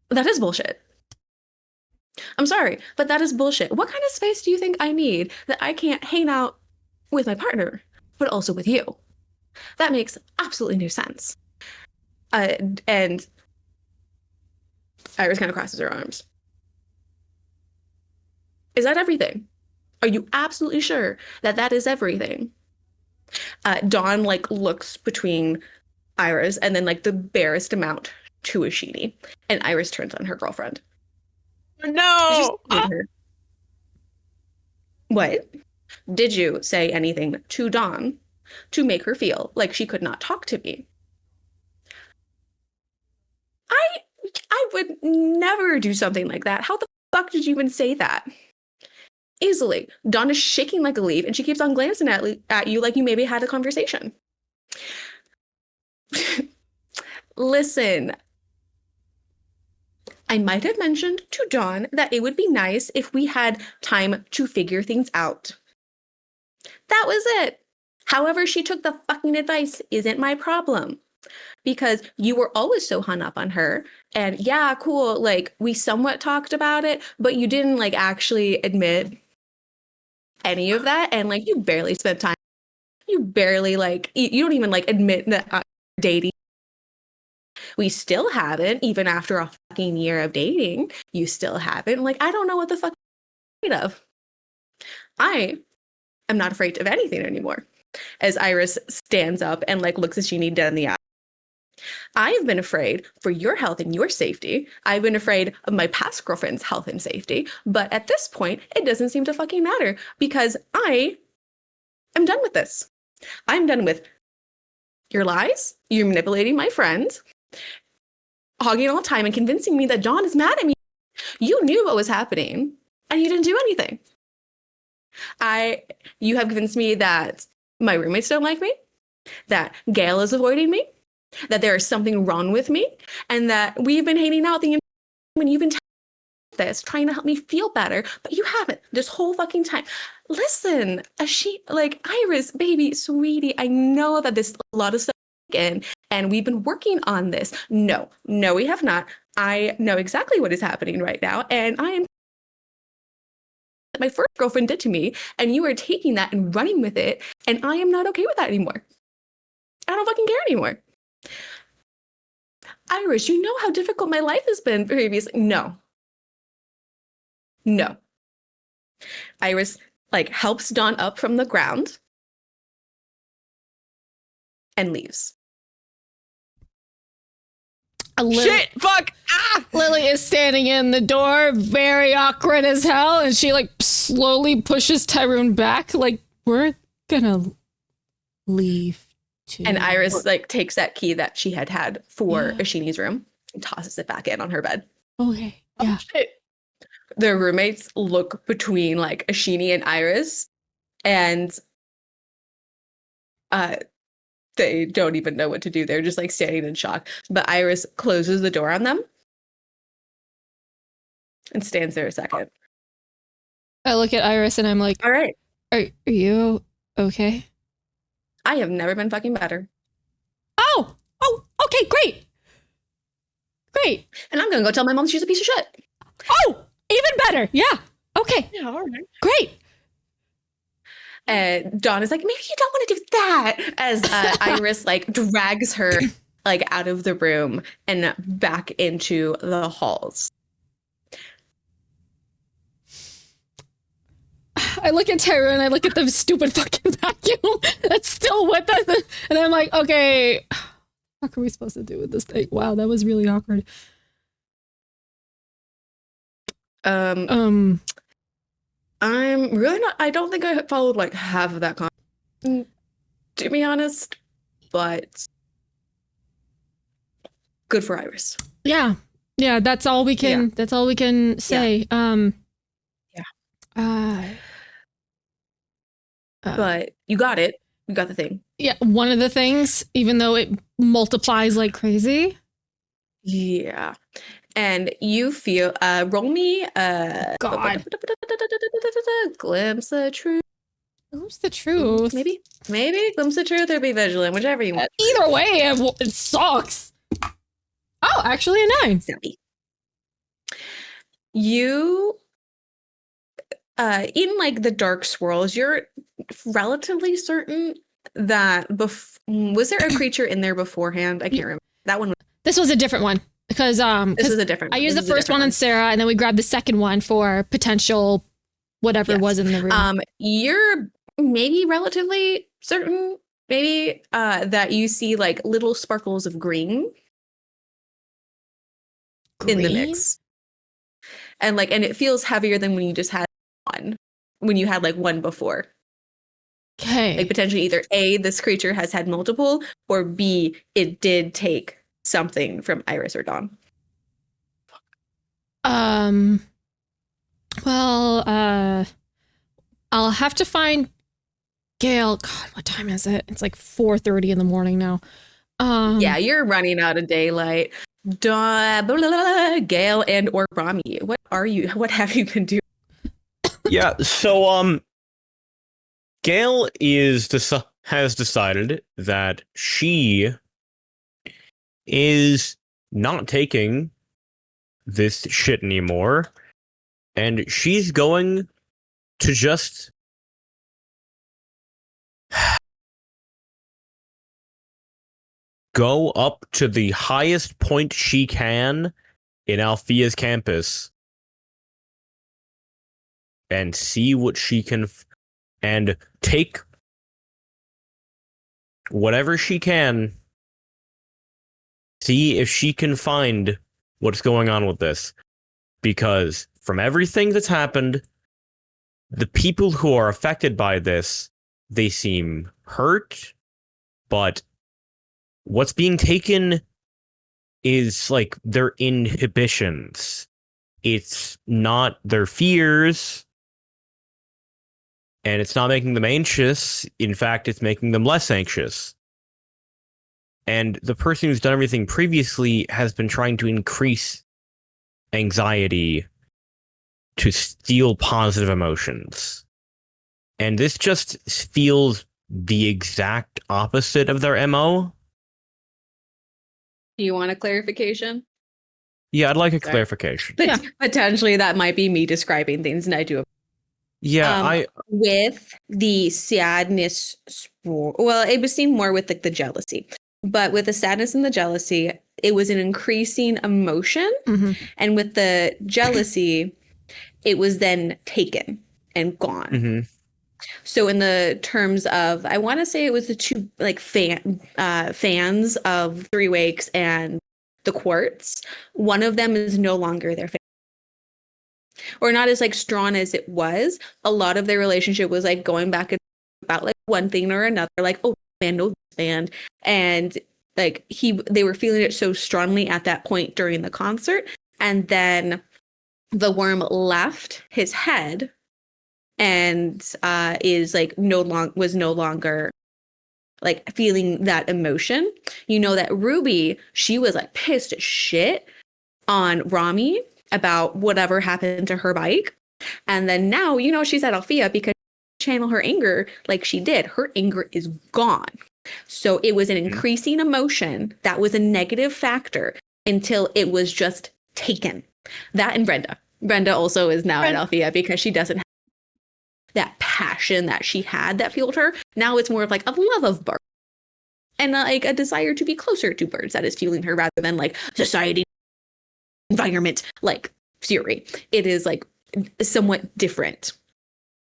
That is bullshit. I'm sorry, but that is bullshit. What kind of space do you think I need that I can't hang out with my partner, but also with you? That makes absolutely no sense. And Iris kind of crosses her arms. Is that everything? Are you absolutely sure that that is everything? Dawn like looks between Iris and then like the barest amount to Ashini, and Iris turns on her girlfriend. No. What? Did you say anything to Dawn to make her feel like she could not talk to me? I would never do something like that. How the fuck did you even say that? Easily. Dawn is shaking like a leaf, and she keeps on glancing at you like you maybe had a conversation. Listen, I might have mentioned to Dawn that it would be nice if we had time to figure things out. That was it. However, she took the fucking advice isn't my problem. Because you were always so hung up on her. And yeah, cool, like we somewhat talked about it, but you didn't like actually admit any of that. And like you barely spent time. You barely like, you don't even like admit that dating. We still haven't, even after a fucking year of dating, you still haven't. Like, I don't know what the fuck you're afraid of. I am not afraid of anything anymore. As Iris stands up and like looks Ashini dead in the eye. I have been afraid for your health and your safety. I've been afraid of my past girlfriend's health and safety. But at this point, it doesn't seem to fucking matter because I am done with this. I'm done with your lies, you manipulating my friend, hogging all the time and convincing me that Dawn is mad at me. You knew what was happening and you didn't do anything. You have convinced me that my roommates don't like me, that Gayle is avoiding me, that there is something wrong with me, and that we've been hanging out the when you've been this, trying to help me feel better, but you haven't this whole fucking time. Listen, like Iris, baby, sweetie, I know that there's a lot of stuff in, and we've been working on this. No, we have not. I know exactly what is happening right now, and I am my first girlfriend did to me, and you are taking that and running with it, and I am not okay with that anymore. I don't fucking care anymore. Iris, you know how difficult my life has been previously. No. Iris like helps Dawn up from the ground and leaves. Shit! Fuck! Ah! Lily is standing in the door, very awkward as hell, and she like slowly pushes Tyrone back, like, we're gonna leave too. And Iris like takes that key that she had for Ashini's room and tosses it back in on her bed. Okay. Yeah. Oh, shit. Their roommates look between like Ashini and Iris, and they don't even know what to do. They're just like standing in shock. But Iris closes the door on them and stands there a second. I look at Iris and I'm like, all right, are you okay? I have never been fucking better. Oh, okay, great. And I'm gonna go tell my mom she's a piece of shit. Oh, even better. Yeah. Okay. Yeah, all right. Great. And Dawn is like, maybe you don't want to do that. As Iris like drags her like out of the room and back into the halls. I look at Tyrone and I look at the stupid fucking vacuum that's still with us. And I'm like, okay, what are we supposed to do with this thing? Wow, that was really awkward. I'm really not. I don't think I followed like half of that to be honest, but good for Iris. Yeah, that's all we can. Yeah. That's all we can say. But you got it. You got the thing. Yeah, one of the things, even though it multiplies like crazy. Yeah. And you feel roll me God. glimpse of truth. Who's the truth? Maybe glimpse of truth or be vigilant, whichever you want. Either way, it sucks. Oh, actually a 9. Snappy. You in like the dark swirls, you're relatively certain that was there a creature in there beforehand? I can't remember. That one. This was a different one because This is a different I one. used This the is a first different one on Sarah, and then we grabbed the second one for potential whatever Yes. was in the room. You're maybe relatively certain, maybe that you see like little sparkles of green in the Green? mix. And it feels heavier than when you just had one. When you had like one before. Okay. Like potentially either A, this creature has had multiple, or B, it did take something from Iris or Dawn. Well, I'll have to find Gayle. God, what time is it? It's like 4:30 in the morning now. Yeah, you're running out of daylight. Gayle and or Romi. What are you? What have you been doing? Yeah, so Gayle has decided that she is not taking this shit anymore, and she's going to just go up to the highest point she can in Alfea's campus and see what she can and take whatever she can, see if she can find what's going on with this. Because from everything that's happened, the people who are affected by this, they seem hurt, but what's being taken is like their inhibitions. It's not their fears, and it's not making them anxious. In fact, it's making them less anxious. And the person who's done everything previously has been trying to increase anxiety to steal positive emotions. And this just feels the exact opposite of their MO. Do you want a clarification? Yeah, I'd like a Sorry. clarification. But Yeah. potentially that might be me describing things, and I do. Yeah, With the sadness, well, it was seen more with like the jealousy, but with the sadness and the jealousy, it was an increasing emotion, Mhm. and with the jealousy, it was then taken and gone. Mhm. So in the terms of, I want to say it was the two like fans of Three Wakes and the Quartz. One of them is no longer their fan, or not as like strong as it was. A lot of their relationship was like going back about like one thing or another, like, oh, man, no, this band, and like they were feeling it so strongly at that point during the concert, and then the worm left his head and is like was no longer like feeling that emotion. You know that Ruby, she was like pissed as shit on Romi about whatever happened to her bike. And then now, you know, she's at Alfea because she channel her anger like she did. Her anger is gone. So it was an increasing emotion that was a negative factor until it was just taken. That and Brenda. Brenda also is now at Alfea because she doesn't have that passion that she had that fueled her. Now it's more of like a love of birds and like a desire to be closer to birds that is fueling her rather than like society, environment, like fury. It is like somewhat different.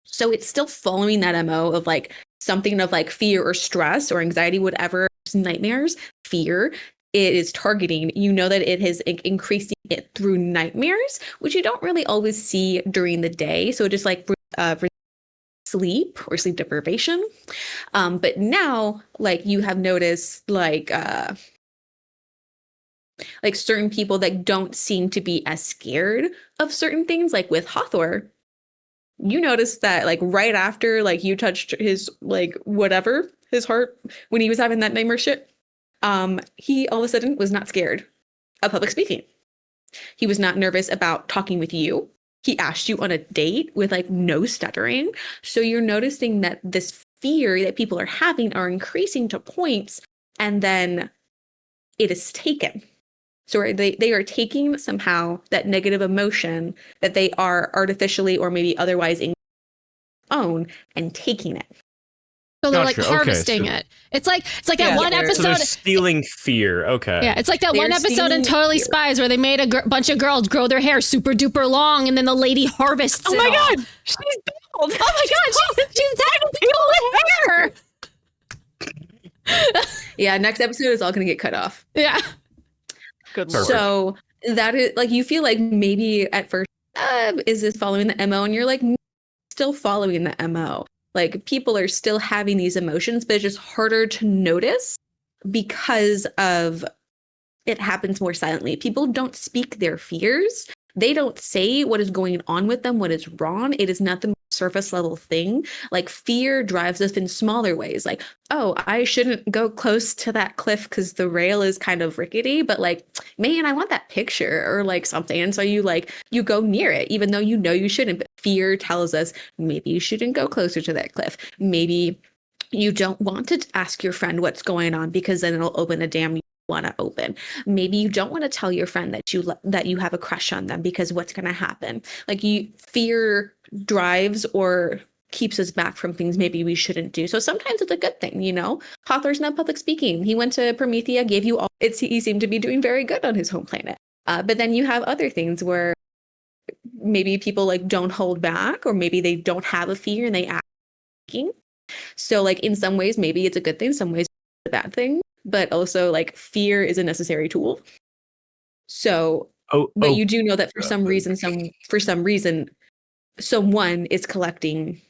So it's still following that MO of like something of like fear or stress or anxiety, whatever, nightmares, fear. It is targeting, you know, that it is increasing it through nightmares, which you don't really always see during the day. So just like sleep or sleep deprivation. But now, like, you have noticed like certain people that don't seem to be as scared of certain things, like with Hathor. You notice that like right after like you touched his like whatever, his heart when he was having that nightmare shit. He all of a sudden was not scared of public speaking. He was not nervous about talking with you. He asked you on a date with like no stuttering. So you're noticing that this fear that people are having are increasing to points, and then it is taken. So they are taking somehow that negative emotion that they are artificially or maybe otherwise in own and taking it. So they're Gotcha, like okay, harvesting so- it. It's like that Yeah, one they're- So they're episode. stealing fear. Okay. Yeah, it's like that They're one episode in stealing Totally fear. Spies where they made a bunch of girls grow their hair super duper long, and then the lady harvests Oh it my all. god, she's bald. Oh my god, she's that hair. Yeah, next episode is all going to get cut off. Yeah. Good Perfect. So that is like, you feel like maybe at first, is this following the MO? And you're like, still following the MO. Like people are still having these emotions, but it's just harder to notice because of it happens more silently. People don't speak their fears. They don't say what is going on with them, what is wrong. It is not the surface level thing. Like fear drives us in smaller ways. Like, oh, I shouldn't go close to that cliff because the rail is kind of rickety, but like, man, I want that picture or like something. And so you go near it, even though you know you shouldn't. But fear tells us maybe you shouldn't go closer to that cliff. Maybe you don't want to ask your friend what's going on because then it'll open a dam you want to open. Maybe you don't want to tell your friend that you have a crush on them because what's going to happen? Like fear drives or keeps us back from things maybe we shouldn't do. So sometimes it's a good thing, you know. Hawthorne's not public speaking. He went to Promethea, gave you all. He seemed to be doing very good on his home planet. But then you have other things where maybe people like don't hold back, or maybe they don't have a fear and they act. So like in some ways maybe it's a good thing, some ways it's a bad thing, but also like fear is a necessary tool. So but you do know that for some reason someone is collecting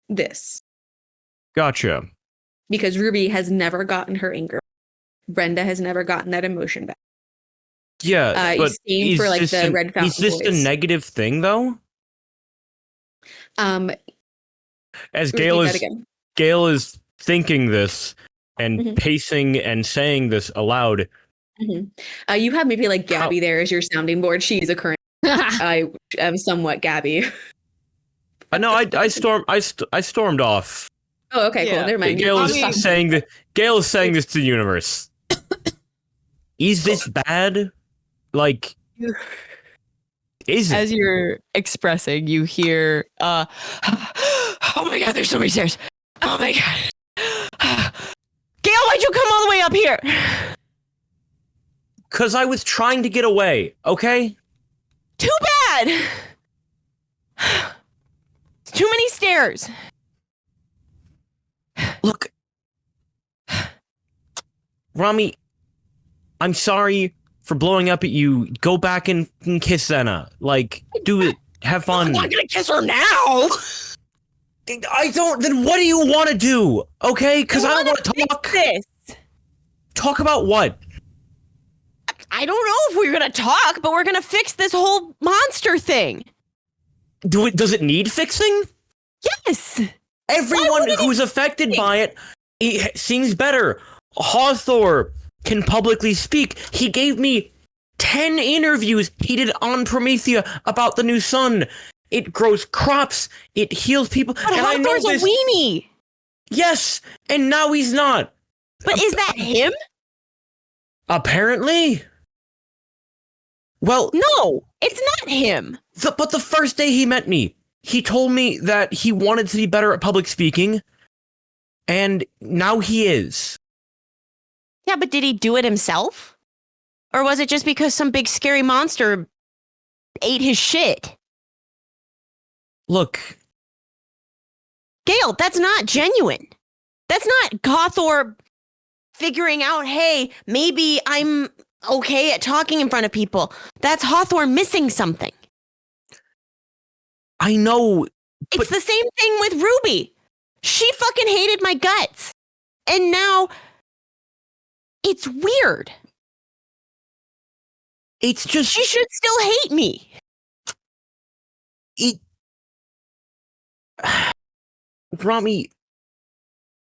this. Gotcha. Because Ruby has never gotten her anger. Brenda has never gotten that emotion back. Yeah, but same for like the Red Fountain is this boys. a negative thing though? As Gayle is thinking this and Mhm. pacing and saying this aloud. Mm-hmm. You have maybe like Gabby there as your sounding board. She's a current. I am somewhat Gabby. No, I stormed off. Oh, okay, Yeah. cool. Never mind. Gayle I'll is stop. saying that. Gayle is saying this to the universe. Is this bad? Like, is it? As you're expressing, you hear, oh my god, there's so many stairs. Oh my god. Gayle, why'd you come all the way up here? Because I was trying to get away, okay? Too bad. Too many stairs. Look, Romi, I'm sorry for blowing up at you. Go back and kiss Senna. Like, do it. Have fun. I'm not gonna kiss her now. I don't. Then what do you want to do? Okay? Because I don't want to talk. This. Talk about what? I don't know if we're gonna talk, but we're gonna fix this whole monster thing. Does it need fixing? Yes. Everyone who's affected by it seems better. Hawthorne can publicly speak. He gave me 10 interviews he did on Promethea about the new sun. It grows crops. It heals people. But and I know Hawthorne's this. a weenie. Yes, and now he's not. But is that him? Apparently. Well, No, it's not him. but the first day he met me, he told me that he wanted to be better at public speaking, and now he is. Yeah, but did he do it himself? Or was it just because some big scary monster ate his shit? Look, Gayle, that's not genuine. That's not Gothor figuring out, hey, maybe I'm okay at talking in front of people. That's Hawthorne missing something. I know. It's But- the same thing with Ruby. She fucking hated my guts. And now it's weird. It's just She should still hate me. it. Romi,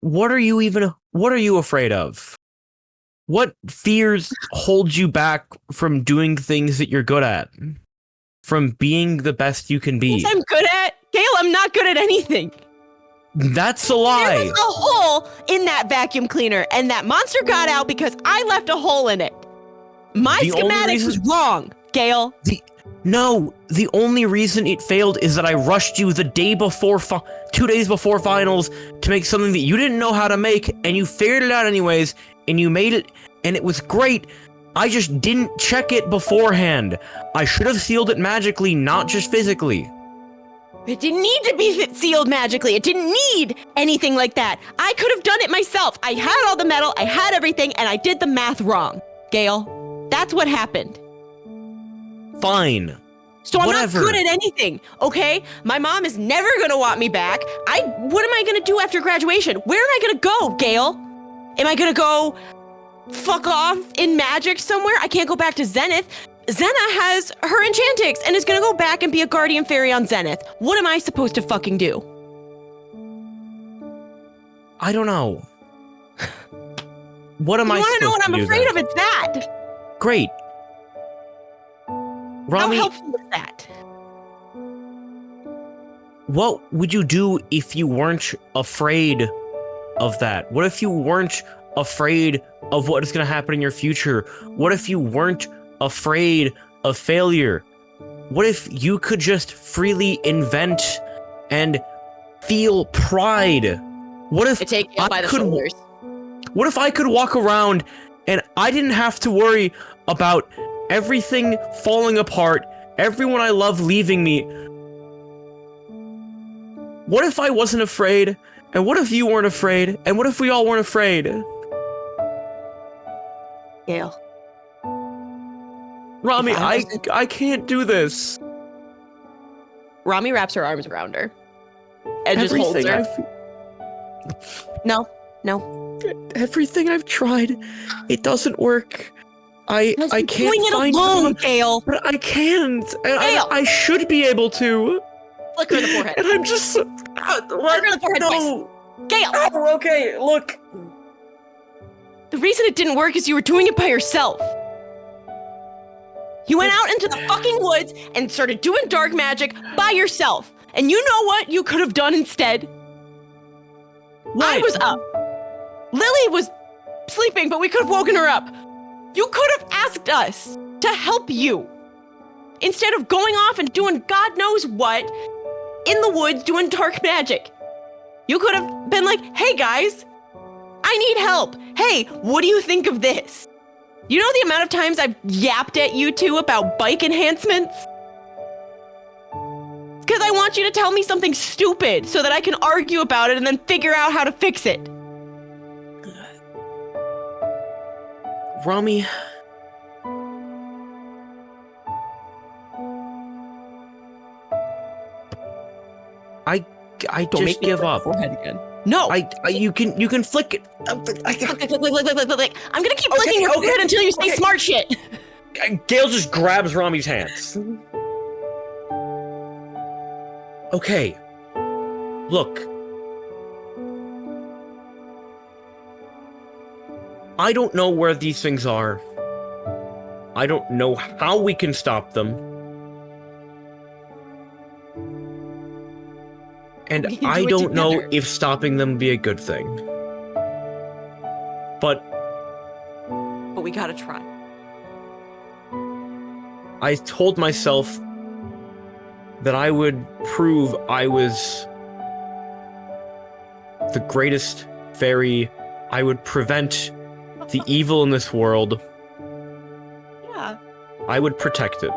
what are you afraid of? What fears hold you back from doing things that you're good at? From being the best you can be? I'm good at. Gayle, I'm not good at anything. That's a There lie. was a hole in that vacuum cleaner, and that monster got out because I left a hole in it. My The only schematic was reason- wrong, Gayle. No, the only reason it failed is that I rushed you the day before, 2 days before finals to make something that you didn't know how to make, and you figured it out anyways, and you made it, and it was great. I just didn't check it beforehand. I should have sealed it magically, not just physically. It didn't need to be sealed magically. It didn't need anything like that. I could have done it myself. I had all the metal, I had everything, and I did the math wrong. Gayle, that's what happened. Fine. So I'm Whatever. not good at anything, okay? My mom is never gonna want me back. What am I gonna do after graduation? Where am I gonna go, Gayle? Am I gonna go fuck off in magic somewhere? I can't go back to Zenith. Zenna has her enchantix and is gonna go back and be a guardian fairy on Zenith. What am I supposed to fucking do? I don't know. What am I You wanna supposed know what to I'm do afraid then? of? It's that. Great. Romi, How helpful is that? what would you do if you weren't afraid of that? What if you weren't afraid of what is going to happen in your future? What if you weren't afraid of failure? What if you could just freely invent and feel pride? What if I take you I by the could- shoulders. What if I could walk around and I didn't have to worry about everything falling apart, everyone I love leaving me? What if I wasn't afraid? And what if you weren't afraid? And what if we all weren't afraid? Gayle. Romi, If I I can't do this. Romi wraps her arms around her and just holds Everything her. No. everything I've tried, it doesn't work. I You're can't doing it find alone, someone- Gayle. but I can't. And Gayle! I should be able to. Flick her in the forehead. And I'm just what? Flick her in the forehead No. Gayle, Oh, okay. Look. the reason it didn't work is you were doing it by yourself. You went out into the fucking woods and started doing dark magic by yourself. And you know what you could have done instead? I was up. Lily was sleeping, but we could have woken her up. You could have asked us to help you. Instead of going off and doing God knows what in the woods doing dark magic. You could have been like, hey guys, I need help. Hey, what do you think of this? You know the amount of times I've yapped at you two about bike enhancements? Because I want you to tell me something stupid so that I can argue about it and then figure out how to fix it. Romi. I just give up. Forehead again. No. You can flick it. Flick. I'm gonna keep flicking your forehead until you say smart shit. Gayle just grabs Romi's hands. Okay. Look. I don't know where these things are. I don't know how we can stop them. And We can do I it don't know together. if stopping them would be a good thing. But But we gotta try. I told myself that I would prove I was the greatest fairy. I would prevent the evil in this world. Yeah, I would protect it.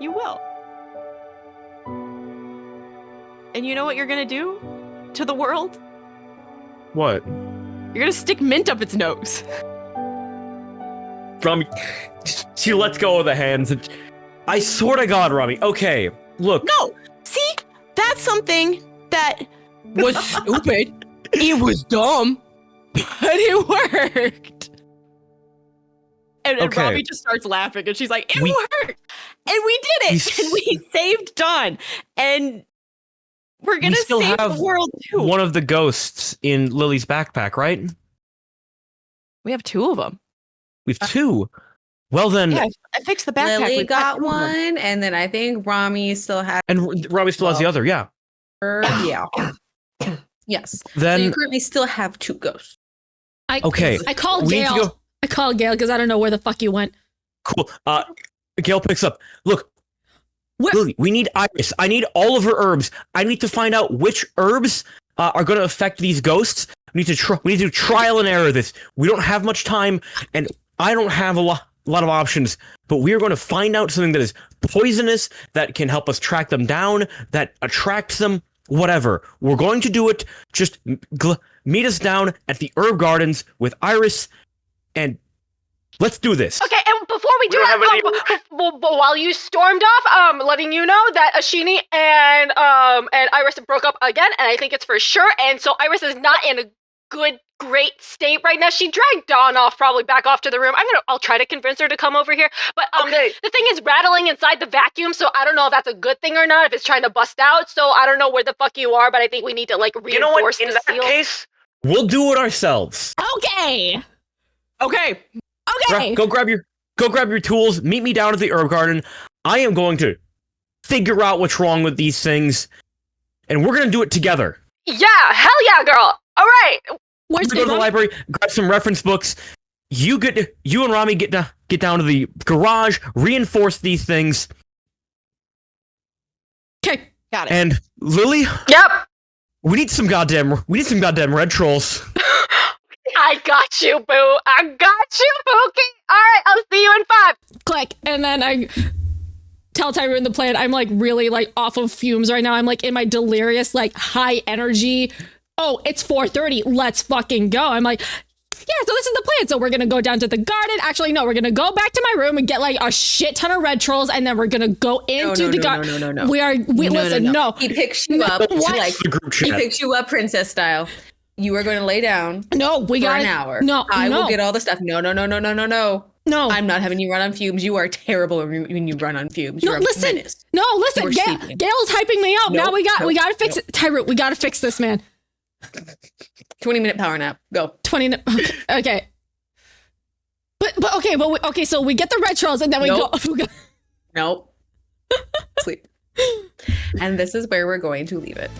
you will. And you know what you're gonna do to the world? What? You're gonna stick mint up its nose. Romi, she lets go of the hands. And I swear to God, Romi. Okay, look. No! See? That's something that was stupid. It was dumb. But it worked. And Okay. Robbie just starts laughing and she's like, it We- worked! And we did it! We- And we saved Dawn. And We're gonna still save have the world too. one of the ghosts in Lily's backpack, right? We have 2 of them. We've 2. Well then, Yeah, I fixed the backpack. Lily We've got 2 of them. one, and then I think Romi still has and Robbie still has the other. Yeah. her. Yeah. Yes. So you Then currently still have 2 ghosts. okay, I called we need to Gayle. go. I called Gayle because I don't know where the fuck you went. Cool. Gail picks up. Look, Where- Lily, we need Iris. I need all of her herbs. I need to find out which herbs are going to affect these ghosts. We need to do trial and error this. We don't have much time, and I don't have a lot of options. But we are going to find out something that is poisonous, that can help us track them down, that attracts them. Whatever. We're going to do it. Just meet us down at the herb gardens with Iris, and let's do this. Okay, and before we do don't have any- while you stormed off, letting you know that Ashini and Iris broke up again, and I think it's for sure. And so Iris is not in a great state right now. She dragged Dawn off, probably back off to the room. I'll try to convince her to come over here. But Okay. the thing is rattling inside the vacuum, so I don't know if that's a good thing or not. If it's trying to bust out, so I don't know where the fuck you are. But I think we need to like reinforce You know what? In the that seal. case, We'll do it ourselves. Okay. Okay. Okay. Go grab your tools. Meet me down at the herb garden. I am going to figure out what's wrong with these things, and we're gonna do it together. Yeah, hell yeah, girl. All right. Where's Go to the library, grab some reference books. You and Romi get down to the garage, reinforce these things, Okay. Got it. and Lily, Yep. we need some goddamn red trolls. I got you, boo. I got you, Pookie. All right, I'll see you in 5. Click. And then I tell Tyrone the plan. I'm like really like off of fumes right now. I'm like in my delirious, like high energy. Oh, it's 4:30. Let's fucking go. I'm like, yeah, so this is the plan. So we're gonna go down to the garden. Actually, no, we're gonna go back to my room and get like a shit ton of red trolls, and then we're gonna go into the garden. No. Listen, no. He picks you up What? like The group he chat. picks you up princess style. You are going to lay down No, we for got an hour. No, I no, will get all the stuff. No. no. I'm not having you run on fumes. You are terrible when you run on fumes. No, You're a listen. menace. No, listen. You were sleeping. Gail's hyping me up. Now Nope, we got to fix nope. it. Tyrone, we got to fix this, man. 20-minute power nap. Go. 20. Okay. Okay. So we get the red trolls and then we Nope. go. Nope. Sleep. And this is where we're going to leave it.